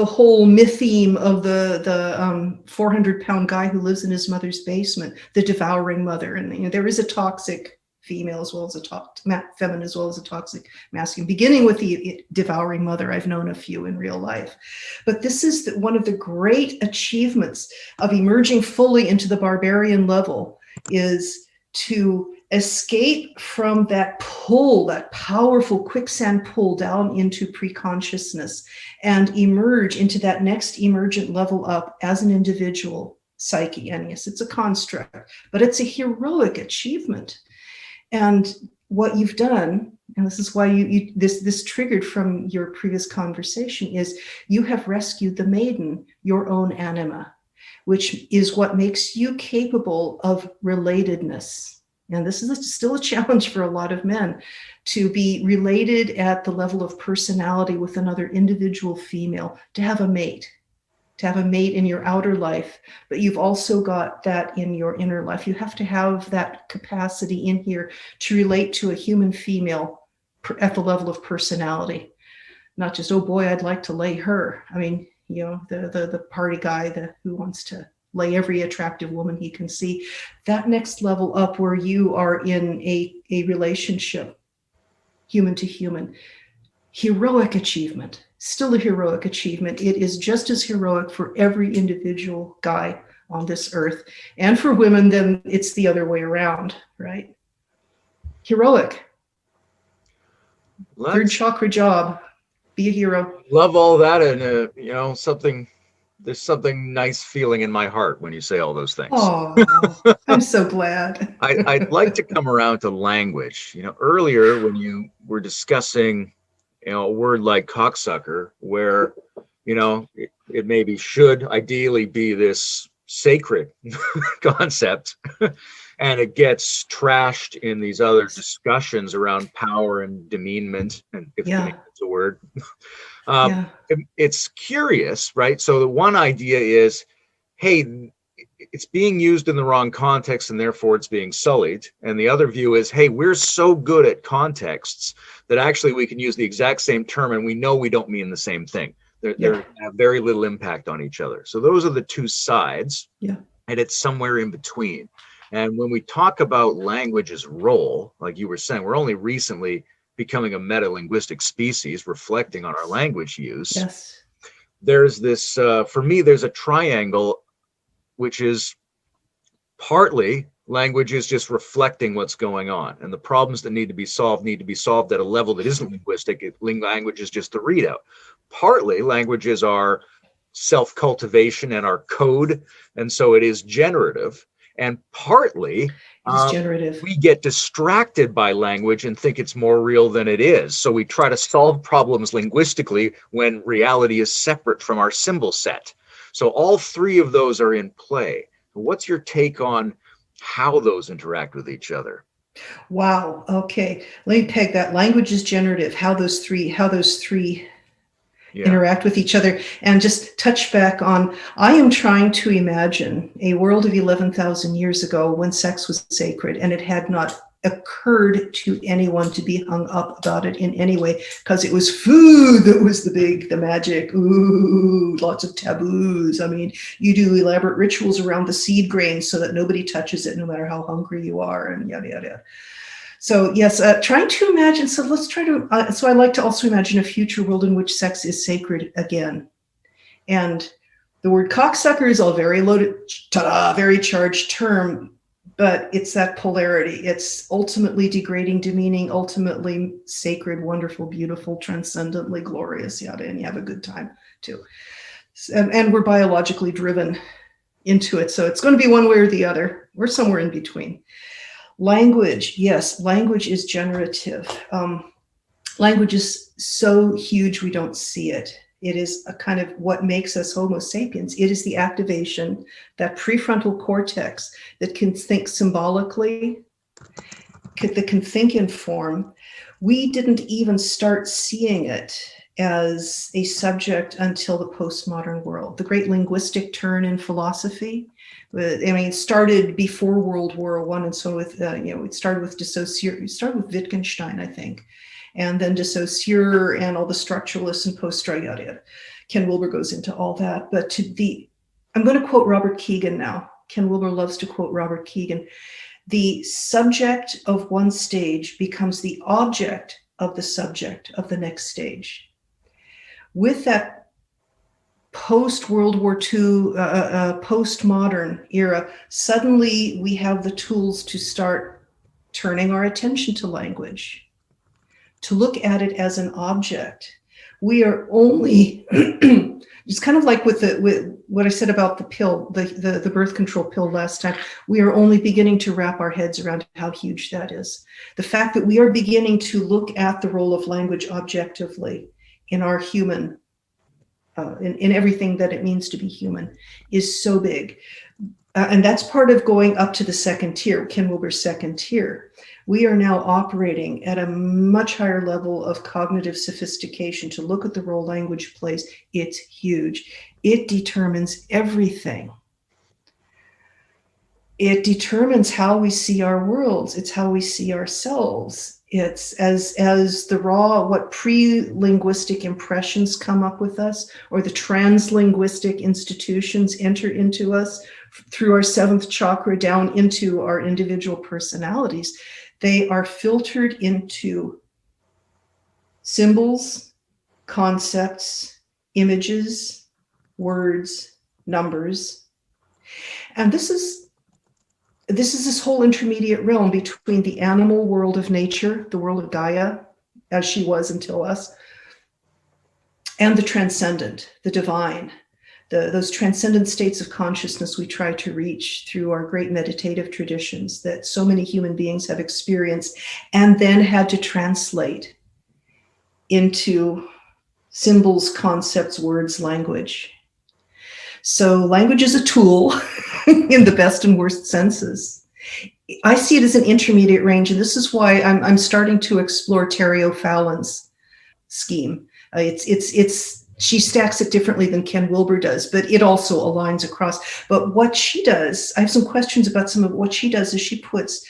whole myth theme of the 400-pound guy who lives in his mother's basement, the devouring mother. And there is a toxic female as well as a feminine as well as a toxic masculine, beginning with the devouring mother. I've known a few in real life. But this is one of the great achievements of emerging fully into the barbarian level, is to escape from that pull, that powerful quicksand pull down into pre-consciousness, and emerge into that next emergent level up as an individual psyche. And yes, it's a construct, but it's a heroic achievement. And what you've done, and this is why this triggered from your previous conversation, is you have rescued the maiden, your own anima, which is what makes you capable of relatedness. And this is still a challenge for a lot of men, to be related at the level of personality with another individual female, to have a mate in your outer life, but you've also got that in your inner life. You have to have that capacity in here to relate to a human female at the level of personality, not just, oh boy, I'd like to lay her. I mean, the party guy who wants to lay every attractive woman he can see. That next level up, where you are in a relationship, human to human, heroic achievement, still a heroic achievement. It is just as heroic for every individual guy on this earth. And for women, then it's the other way around, right? Heroic. Third chakra job, be a hero. Love all that. And, there's something nice feeling in my heart when you say all those things. Oh, I'm so glad. I'd like to come around to language. Earlier when you were discussing, a word like cocksucker, where, it maybe should ideally be this sacred concept, and it gets trashed in these other discussions around power and demeanment, and if demeanment's a word. It's curious, right? So the one idea is, hey, it's being used in the wrong context and therefore it's being sullied. And the other view is, hey, we're so good at contexts that actually we can use the exact same term and we know we don't mean the same thing. They have very little impact on each other. So those are the two sides, and it's somewhere in between. And when we talk about language's role, like you were saying, we're only recently becoming a meta-linguistic species, reflecting on our language use. Yes. There's this, for me, there's a triangle, which is partly Language is just reflecting what's going on, and the problems that need to be solved at a level that isn't linguistic. Language is just the readout. Partly, language is our self-cultivation and our code, and so it is generative. And partly, It's generative. we get distracted by language and think it's more real than it is. So we try to solve problems linguistically when reality is separate from our symbol set. So all three of those are in play. What's your take on how those interact with each other? Wow. Okay. Let me peg that. Language is generative. How those three interact with each other, and just touch back on, I am trying to imagine a world of 11,000 years ago when sex was sacred and it had not occurred to anyone to be hung up about it in any way, because it was food that was the magic. Ooh, lots of taboos. I mean, you do elaborate rituals around the seed grain so that nobody touches it no matter how hungry you are, and yada yada. So yes, trying to imagine. So let's try to. So I like to also imagine a future world in which sex is sacred again. And the word cocksucker is a very loaded, very charged term, but it's that polarity. It's ultimately degrading, demeaning, ultimately sacred, wonderful, beautiful, transcendently glorious, yada, and you have a good time too. And we're biologically driven into it, so it's going to be one way or the other. We're somewhere in between. Language, yes, language is generative. Language is so huge we don't see it. It is a kind of what makes us Homo sapiens. It is the activation, that prefrontal cortex that can think symbolically, that can think in form. We didn't even start seeing it as a subject until the postmodern world. The great linguistic turn in philosophy, I mean, it started before World War I, and so with it started with Saussure. It started with Wittgenstein, I think, and then de Saussure and all the structuralists and post-structuralists. Ken Wilber goes into all that. But I'm going to quote Robert Keegan now. Ken Wilber loves to quote Robert Keegan. The subject of one stage becomes the object of the subject of the next stage. With that post-World War II, postmodern era, suddenly we have the tools to start turning our attention to language, to look at it as an object. We are only, it's kind of like with what I said about the pill, the birth control pill last time, we are only beginning to wrap our heads around how huge that is. The fact that we are beginning to look at the role of language objectively in our human in everything that it means to be human is so big. And that's part of going up to the second tier, Ken Wilber's second tier. We are now operating at a much higher level of cognitive sophistication to look at the role language plays. It's huge. It determines everything. It determines how we see our worlds. It's how we see ourselves. It's as the raw, what pre-linguistic impressions come up with us, or the translinguistic institutions enter into us through our seventh chakra down into our individual personalities. They are filtered into symbols, concepts, images, words, numbers. And this is this whole intermediate realm between the animal world of nature, the world of Gaia, as she was until us, and the transcendent, the divine, those transcendent states of consciousness we try to reach through our great meditative traditions that so many human beings have experienced and then had to translate into symbols, concepts, words, language. So language is a tool in the best and worst senses. I see it as an intermediate range, and this is why I'm starting to explore Terry O'Fallon's scheme. She stacks it differently than Ken Wilber does, but it also aligns across. But what she does, I have some questions about some of what she does, is she puts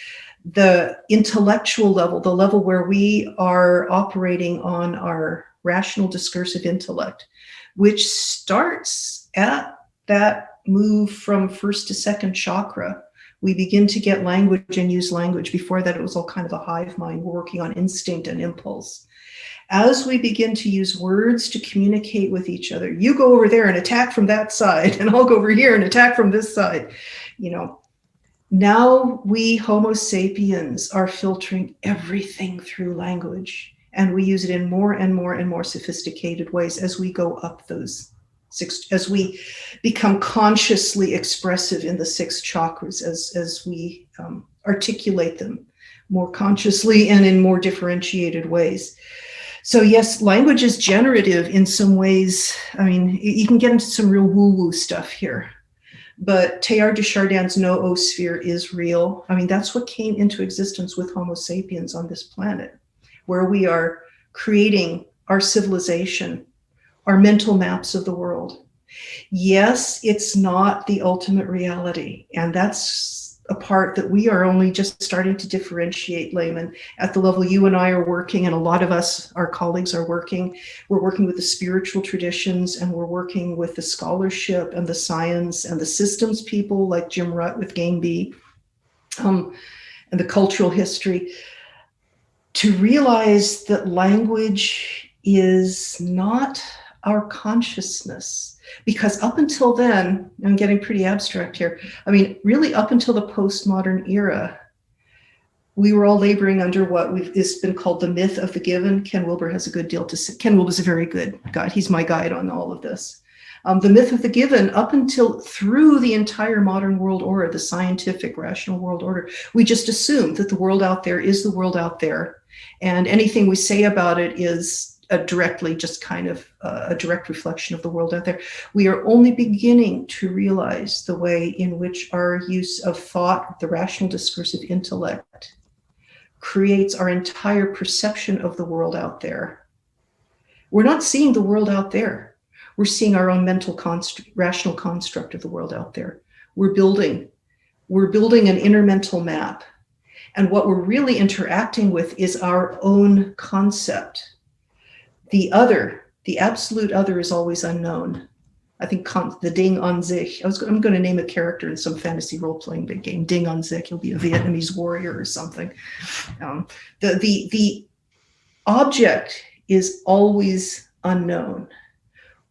the intellectual level, the level where we are operating on our rational discursive intellect, which starts at that move from first to second chakra. We begin to get language and use language. Before that, it was all kind of a hive mind. We're working on instinct and impulse. As we begin to use words to communicate with each other, you go over there and attack from that side, and I'll go over here and attack from this side. Now we Homo sapiens are filtering everything through language, and we use it in more and more and more sophisticated ways as we go up those six, as we become consciously expressive in the six chakras, as we articulate them more consciously and in more differentiated ways. So yes, language is generative in some ways. I mean, you can get into some real woo-woo stuff here. But Teilhard de Chardin's noosphere is real. I mean, that's what came into existence with Homo sapiens on this planet, where we are creating our civilization, our mental maps of the world. Yes, it's not the ultimate reality. And that's a part that we are only just starting to differentiate, Layman, at the level you and I are working, and a lot of us, our colleagues, are working. We're working with the spiritual traditions, and we're working with the scholarship and the science and the systems people like Jim Rutt with Game B, and the cultural history, to realize that language is not our consciousness. Because up until then, I'm getting pretty abstract here. I mean, really up until the postmodern era, we were all laboring under what it's been called the myth of the given. Ken Wilber has a good deal to say. Ken Wilber's a very good guide. He's my guide on all of this. The myth of the given, up until through the entire modern world order, the scientific rational world order, we just assumed that the world out there is the world out there. And anything we say about it is directly just kind of a direct reflection of the world out there. We are only beginning to realize the way in which our use of thought, the rational discursive intellect, creates our entire perception of the world out there. We're not seeing the world out there. We're seeing our own mental rational construct of the world out there. We're building an inner mental map. And what we're really interacting with is our own concept. The other, the absolute other, is always unknown. I think the Ding an sich. I'm going to name a character in some fantasy role-playing big game. Ding an sich. He'll be a Vietnamese warrior or something. The object is always unknown.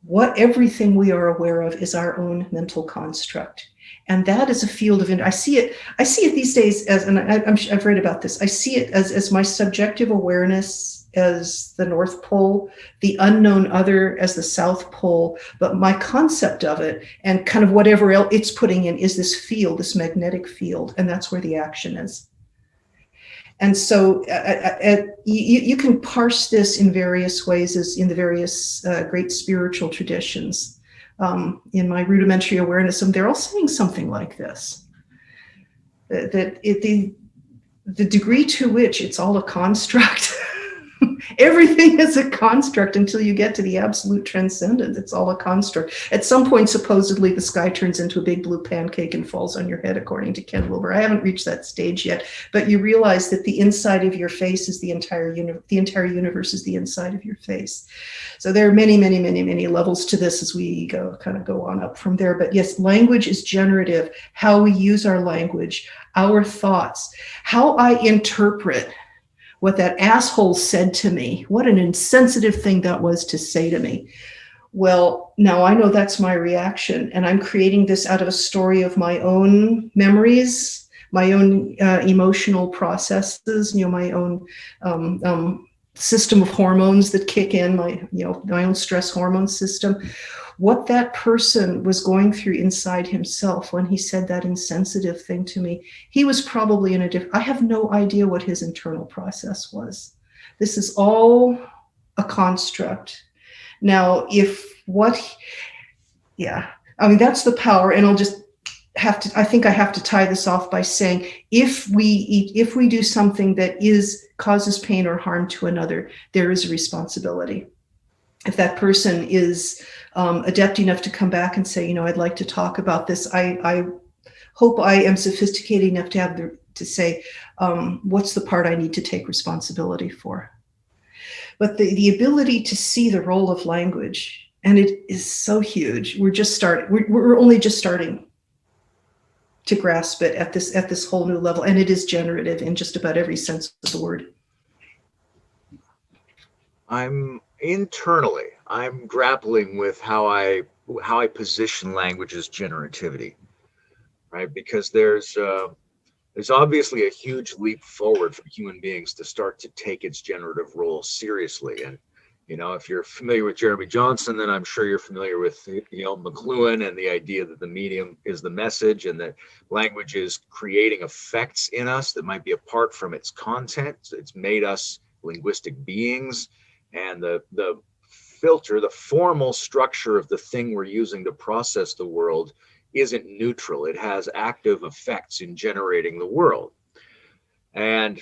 What everything we are aware of is our own mental construct. And that is a field of, I see it these days as, and I've read about this, I see it as my subjective awareness as the North Pole, the unknown other as the South Pole, but my concept of it and kind of whatever else it's putting in is this field, this magnetic field, and that's where the action is. And so you can parse this in various ways, as in the various great spiritual traditions. In my rudimentary awareness, they're all saying something like this, that the degree to which it's all a construct, everything is a construct until you get to the absolute transcendent. It's all a construct. At some point, supposedly, the sky turns into a big blue pancake and falls on your head, according to Ken Wilber. I haven't reached that stage yet, but you realize that the inside of your face is the entire universe is the inside of your face. So there are many, many, many, many levels to this as we go on up from there. But yes, language is generative. How we use our language, our thoughts, how I interpret what that asshole said to me. What an insensitive thing that was to say to me. Well, now I know that's my reaction, and I'm creating this out of a story of my own memories, my own emotional processes, my own system of hormones that kick in, my own stress hormone system. What that person was going through inside himself when he said that insensitive thing to me, he was probably in a different, I have no idea what his internal process was. This is all a construct. Now, that's the power, and I'll just I think I have to tie this off by saying, if we do something that causes pain or harm to another, there is a responsibility. If that person is adept enough to come back and say, I'd like to talk about this, I hope I am sophisticated enough to say, what's the part I need to take responsibility for? But the ability to see the role of language, and it is so huge. We're only just starting to grasp it at this whole new level, and it is generative in just about every sense of the word. I'm grappling with how I position language as generativity, right? Because there's there's obviously a huge leap forward for human beings to start to take its generative role seriously. And, you know, if you're familiar with Jeremy Johnson, then I'm sure you're familiar with, you know, McLuhan and the idea that the medium is the message and that language is creating effects in us that might be apart from its content. It's made us linguistic beings, and the filter, the formal structure of the thing we're using to process the world isn't neutral. It has active effects in generating the world. And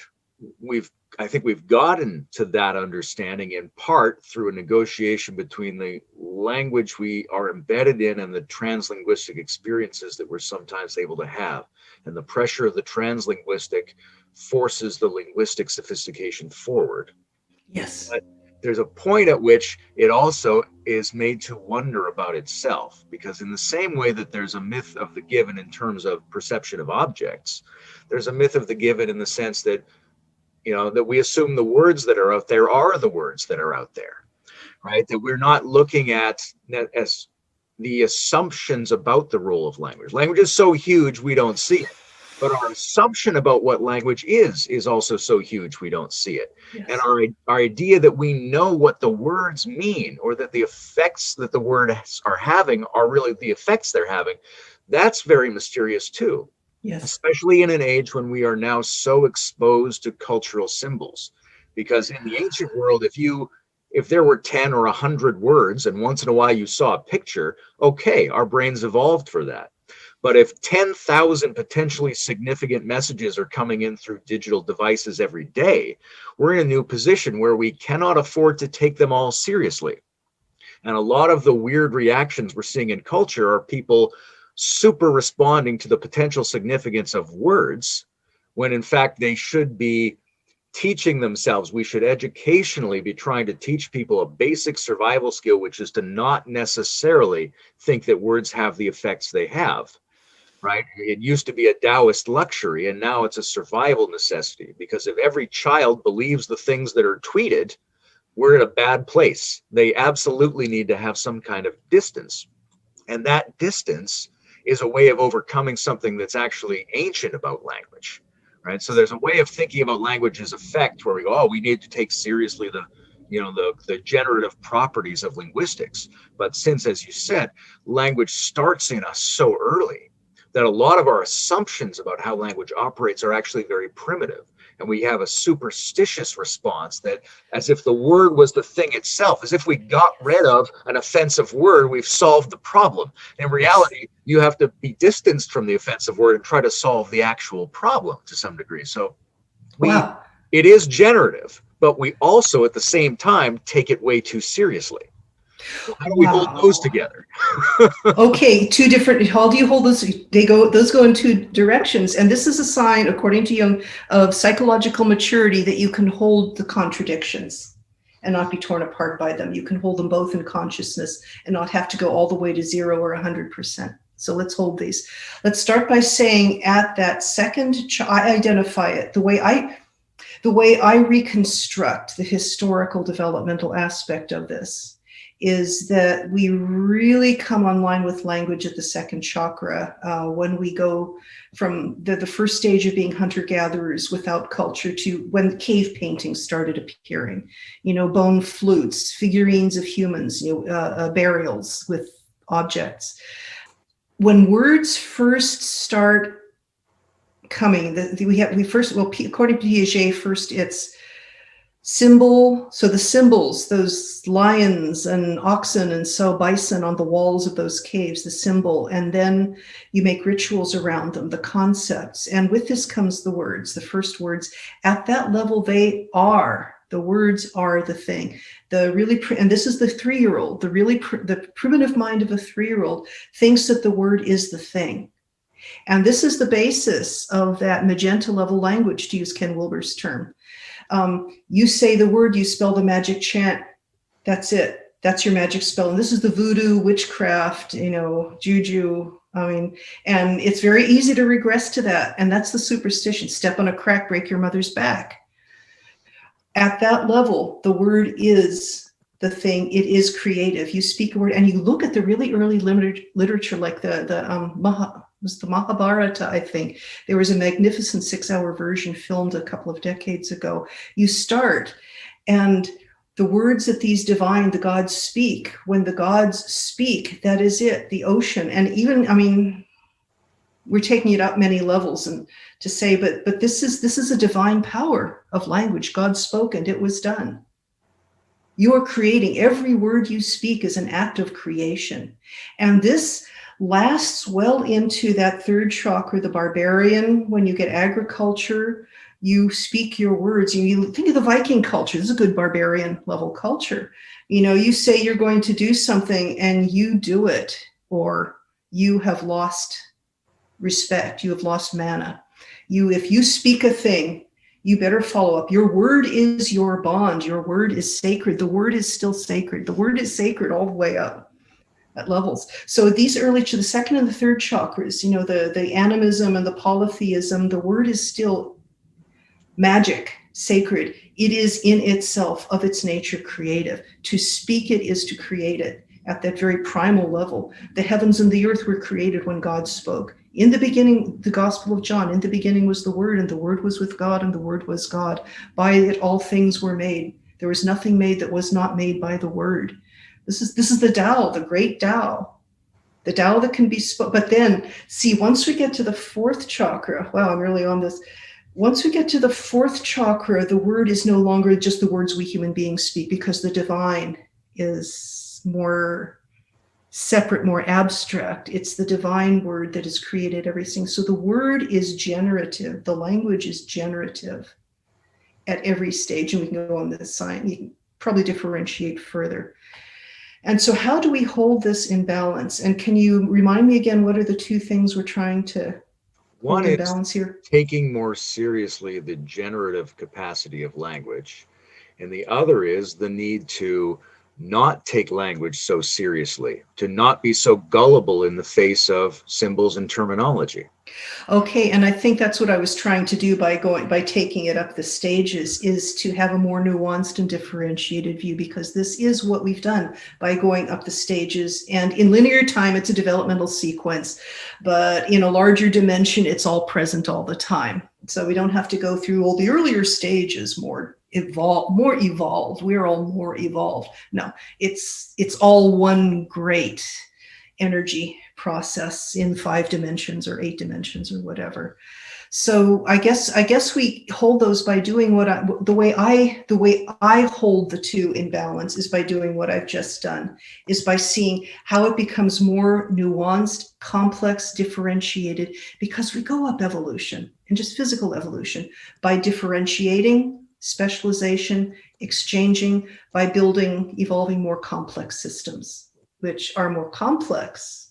I think we've gotten to that understanding in part through a negotiation between the language we are embedded in and the translinguistic experiences that we're sometimes able to have. And the pressure of the translinguistic forces the linguistic sophistication forward. Yes. But there's a point at which it also is made to wonder about itself, because in the same way that there's a myth of the given in terms of perception of objects, there's a myth of the given in the sense that, you know, that we assume the words that are out there are the words that are out there, right? That we're not looking at as the assumptions about the role of language. Language is so huge we don't see it. But our assumption about what language is also so huge we don't see it. Yes. And our idea that we know what the words mean, or that the effects that the words are having are really the effects they're having, that's very mysterious too. Yes. Especially in an age when we are now so exposed to cultural symbols. Because in the ancient world, if there were 10 or 100 words and once in a while you saw a picture, okay, our brains evolved for that. But if 10,000 potentially significant messages are coming in through digital devices every day, we're in a new position where we cannot afford to take them all seriously. And a lot of the weird reactions we're seeing in culture are people super responding to the potential significance of words, when in fact they should be teaching themselves. We should educationally be trying to teach people a basic survival skill, which is to not necessarily think that words have the effects they have. Right? It used to be a Taoist luxury, and now it's a survival necessity, because if every child believes the things that are tweeted, we're in a bad place. They absolutely need to have some kind of distance. And that distance is a way of overcoming something that's actually ancient about language, right? So there's a way of thinking about language as effect where we go, oh, we need to take seriously the generative properties of linguistics. But since, as you said, language starts in us so early, that a lot of our assumptions about how language operates are actually very primitive. And we have a superstitious response that, as if the word was the thing itself, as if we got rid of an offensive word, we've solved the problem. In reality, you have to be distanced from the offensive word and try to solve the actual problem to some degree. So it is generative, but we also at the same time take it way too seriously. How do we hold those together? Okay, two different. How do you hold those? Those go in two directions, and this is a sign, according to Jung, of psychological maturity, that you can hold the contradictions and not be torn apart by them. You can hold them both in consciousness and not have to go all the way to 0 or 100%. So let's hold these. Let's start by saying, at that second, I identify it the way I reconstruct the historical developmental aspect of this. Is that we really come online with language at the second chakra when we go from the first stage of being hunter-gatherers without culture to when cave paintings started appearing, bone flutes, figurines of humans, burials with objects. When words first start coming, according to Piaget, first it's symbol. So the symbols, those lions and oxen and so bison on the walls of those caves, the symbol, and then you make rituals around them, the concepts. And with this comes the words, the first words. At that level, the words are the thing. And this is the 3-year-old, the primitive mind of a 3-year-old thinks that the word is the thing. And this is the basis of that magenta level language, to use Ken Wilber's term. You say the word, you spell the magic chant. That's it. That's your magic spell. And this is the voodoo, witchcraft, juju. And it's very easy to regress to that. And that's the superstition. Step on a crack, break your mother's back. At that level, the word is the thing. It is creative. You speak a word and you look at the really early literature, like the was the Mahabharata, I think. There was a magnificent 6-hour version filmed a couple of decades ago. You start, and the words that these the gods speak, when the gods speak, that is it, the ocean. And even, I mean, we're taking it up many levels and to say, but this is a divine power of language. God spoke and it was done. You are creating. Every word you speak is an act of creation. And this lasts well into that third chakra, the barbarian. When you get agriculture, you speak your words. You think of the Viking culture. This is a good barbarian level culture. You know, you say you're going to do something and you do it, or you have lost respect. You have lost mana. If you speak a thing, you better follow up. Your word is your bond. Your word is sacred. The word is still sacred. The word is sacred all the way up at levels. So these early to the second and the third chakras, you know, the animism and the polytheism, the word is still magic, sacred. It is in itself, of its nature, creative. To speak it is to create it at that very primal level. The heavens and the earth were created when God spoke. In the beginning, the Gospel of John, in the beginning was the Word, and the Word was with God, and the Word was God. By it all things were made. There was nothing made that was not made by the Word. This is the Tao, the great Tao. The Tao that can be spoken. But then, see, once we get to the fourth chakra, wow, I'm really on this. Once we get to the fourth chakra, the word is no longer just the words we human beings speak, because the divine is more separate, more abstract. It's the divine word that has created everything. So the word is generative. The language is generative at every stage. And we can go on this sign. You can probably differentiate further. And so how do we hold this in balance? And can you remind me again, what are the two things we're trying to hold in balance here? Taking more seriously the generative capacity of language. And the other is the need to not take language so seriously, to not be so gullible in the face of symbols and terminology. Okay, and I think that's what I was trying to do by taking it up the stages, is to have a more nuanced and differentiated view, because this is what we've done by going up the stages. And in linear time, it's a developmental sequence, but in a larger dimension, it's all present all the time. So we don't have to go through all the earlier stages, more evolved. We're all more evolved. No, it's all one great energy process in 5 dimensions or 8 dimensions or whatever. So I guess we hold those by doing the way I hold the two in balance is by doing what I've just done, is by seeing how it becomes more nuanced, complex, differentiated, because we go up evolution and just physical evolution by differentiating, specialization, exchanging, by evolving more complex systems, which are more complex,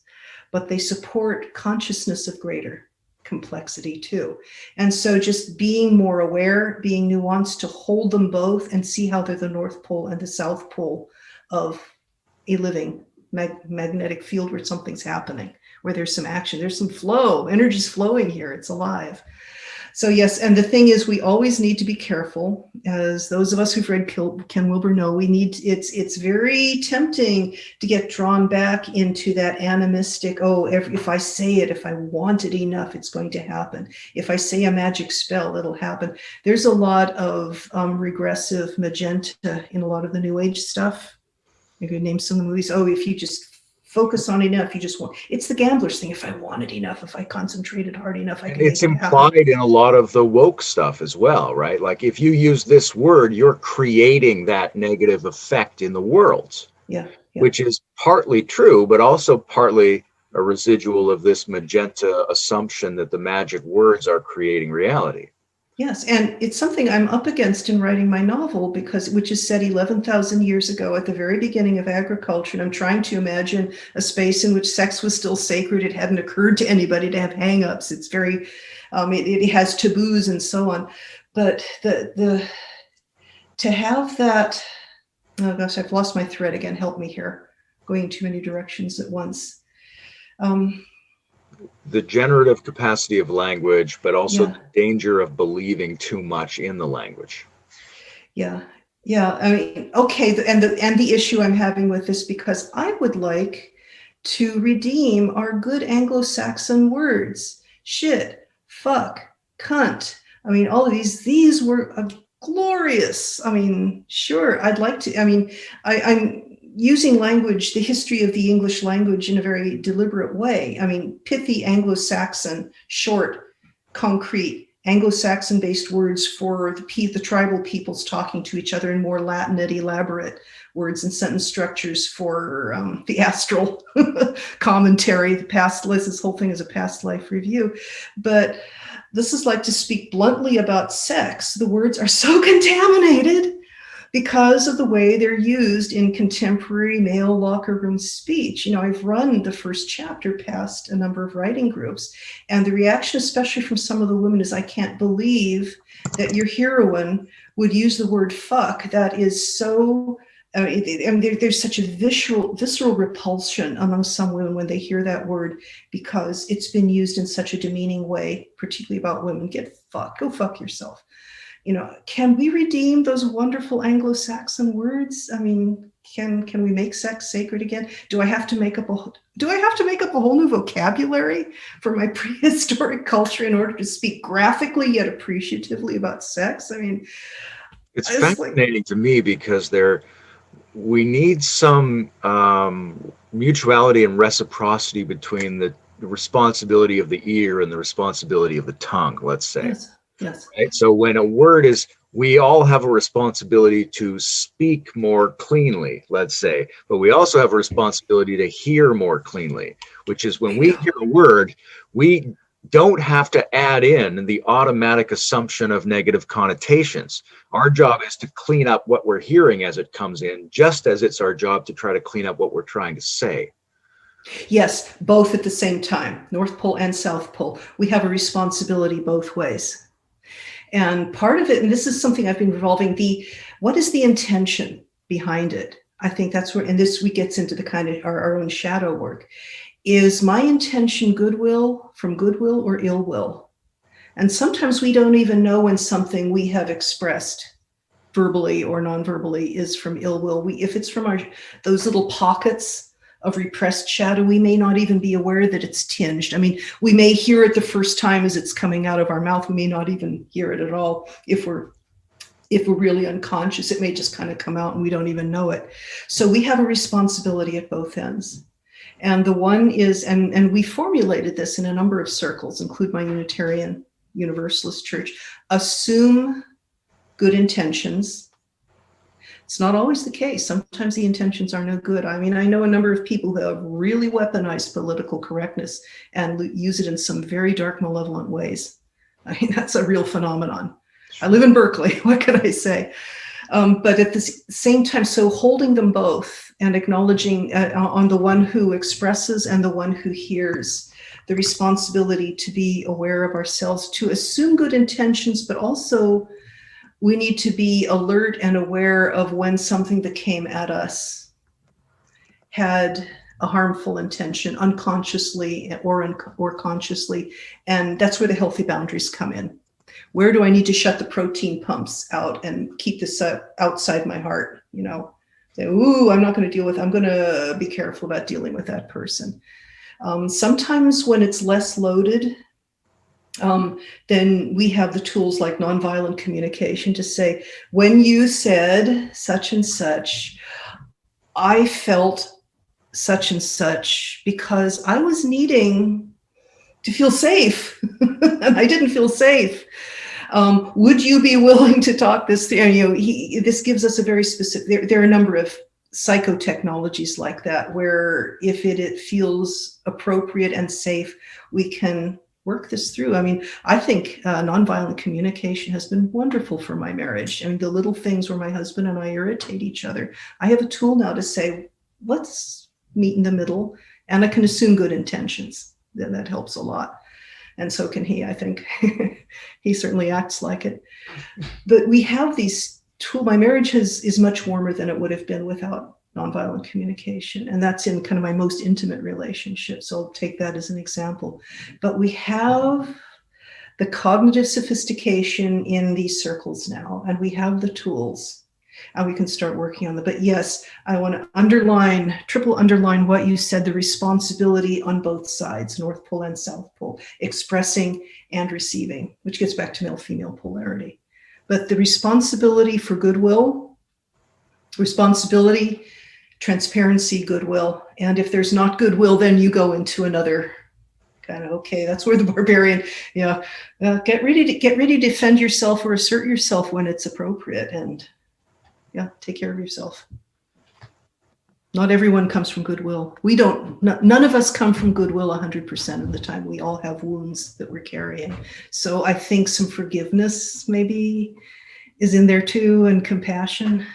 but they support consciousness of greater complexity too. And so just being more aware, being nuanced to hold them both and see how they're the North Pole and the South Pole of a living magnetic field where something's happening, where there's some action, there's some flow, energy's flowing here, it's alive. So yes, and the thing is, we always need to be careful. As those of us who've read Ken Wilber know, it's very tempting to get drawn back into that animistic, if I say it, if I want it enough, it's going to happen. If I say a magic spell, it'll happen. There's a lot of regressive magenta in a lot of the New Age stuff. You could name some of the movies. If you just focus on enough, you just want. It's the gambler's thing. If I want it enough, if I concentrated hard enough, I can. It's implied in a lot of the woke stuff as well, right? Like if you use this word, you're creating that negative effect in the world. Yeah. Which is partly true, but also partly a residual of this magenta assumption that the magic words are creating reality. Yes, and it's something I'm up against in writing my novel, which is set 11,000 years ago at the very beginning of agriculture. And I'm trying to imagine a space in which sex was still sacred. It hadn't occurred to anybody to have hang-ups. It's very, it has taboos and so on. But to have that, oh gosh, I've lost my thread again. Help me here. Going too many directions at once. The generative capacity of language, but also the danger of believing too much in the language. Yeah. I mean, okay. And the issue I'm having with this, because I would like to redeem are good Anglo-Saxon words. Shit, fuck, cunt. I mean, all of these were glorious. I mean, sure, I'd like to. I mean, I'm using language, the history of the English language in a very deliberate way. I mean, pithy Anglo-Saxon, short, concrete, Anglo-Saxon based words for the tribal peoples talking to each other, in more Latinate, elaborate words and sentence structures for the astral commentary, the past life. This whole thing is a past life review. But this is like, to speak bluntly about sex, the words are so contaminated because of the way they're used in contemporary male locker room speech. You know, I've run the first chapter past a number of writing groups, and the reaction, especially from some of the women, is, I can't believe that your heroine would use the word fuck. That is so, there's such a visceral repulsion among some women when they hear that word, because it's been used in such a demeaning way, particularly about women. Get fucked, go fuck yourself. You know, can we redeem those wonderful Anglo-Saxon words? I mean, can we make sex sacred again? Do I have to make up a whole new vocabulary for my prehistoric culture in order to speak graphically yet appreciatively about sex? I mean, it's fascinating to me, because we need some mutuality and reciprocity between the responsibility of the ear and the responsibility of the tongue, let's say. Yes. Yes. Right? So when a word is, we all have a responsibility to speak more cleanly, let's say, but we also have a responsibility to hear more cleanly, which is when we hear a word, we don't have to add in the automatic assumption of negative connotations. Our job is to clean up what we're hearing as it comes in, just as it's our job to try to clean up what we're trying to say. Yes, both at the same time, North Pole and South Pole. We have a responsibility both ways. And part of it, and this is something I've been revolving, what is the intention behind it? I think that's where, and this we gets into the kind of our own shadow work. Is my intention goodwill or ill will? And sometimes we don't even know when something we have expressed verbally or non-verbally is from ill will. If it's from those little pockets of repressed shadow, we may not even be aware that it's tinged. I mean, we may hear it the first time as it's coming out of our mouth. We may not even hear it at all. If we're really unconscious, it may just kind of come out and we don't even know it. So we have a responsibility at both ends. And the one is, and we formulated this in a number of circles, include my Unitarian Universalist church, assume good intentions. It's not always the case. Sometimes the intentions are no good. I mean, I know a number of people who have really weaponized political correctness and use it in some very dark, malevolent ways. I mean, that's a real phenomenon. I live in Berkeley. What can I say? But at the same time, so holding them both and acknowledging on the one who expresses and the one who hears, the responsibility to be aware of ourselves, to assume good intentions, but also we need to be alert and aware of when something that came at us had a harmful intention, unconsciously or consciously. And that's where the healthy boundaries come in. Where do I need to shut the protein pumps out and keep this outside my heart? You know, say, ooh, I'm not going to deal with, I'm going to be careful about dealing with that person. Sometimes when it's less loaded, then we have the tools like nonviolent communication to say, when you said such and such, I felt such and such because I was needing to feel safe and I didn't feel safe. Would you be willing to talk this through? You know, this gives us a very specific, there are a number of psychotechnologies like that, where if it feels appropriate and safe, we can work this through. I mean, I think nonviolent communication has been wonderful for my marriage. I mean, the little things where my husband and I irritate each other, I have a tool now to say, let's meet in the middle, and I can assume good intentions. That helps a lot. And so can he, I think. He certainly acts like it. But we have these tools. My marriage is much warmer than it would have been without nonviolent communication. And that's in kind of my most intimate relationship. So I'll take that as an example. But we have the cognitive sophistication in these circles now, and we have the tools. And we can start working on that. But yes, I want to triple underline what you said, the responsibility on both sides, North Pole and South Pole, expressing and receiving, which gets back to male-female polarity. But the responsibility for goodwill, responsibility, transparency, goodwill. And if there's not goodwill, then you go into another kind of, okay, that's where the barbarian, get ready to defend yourself or assert yourself when it's appropriate, and take care of yourself. Not everyone comes from goodwill. None of us come from goodwill 100% of the time. We all have wounds that we're carrying. So I think some forgiveness maybe is in there too, and compassion.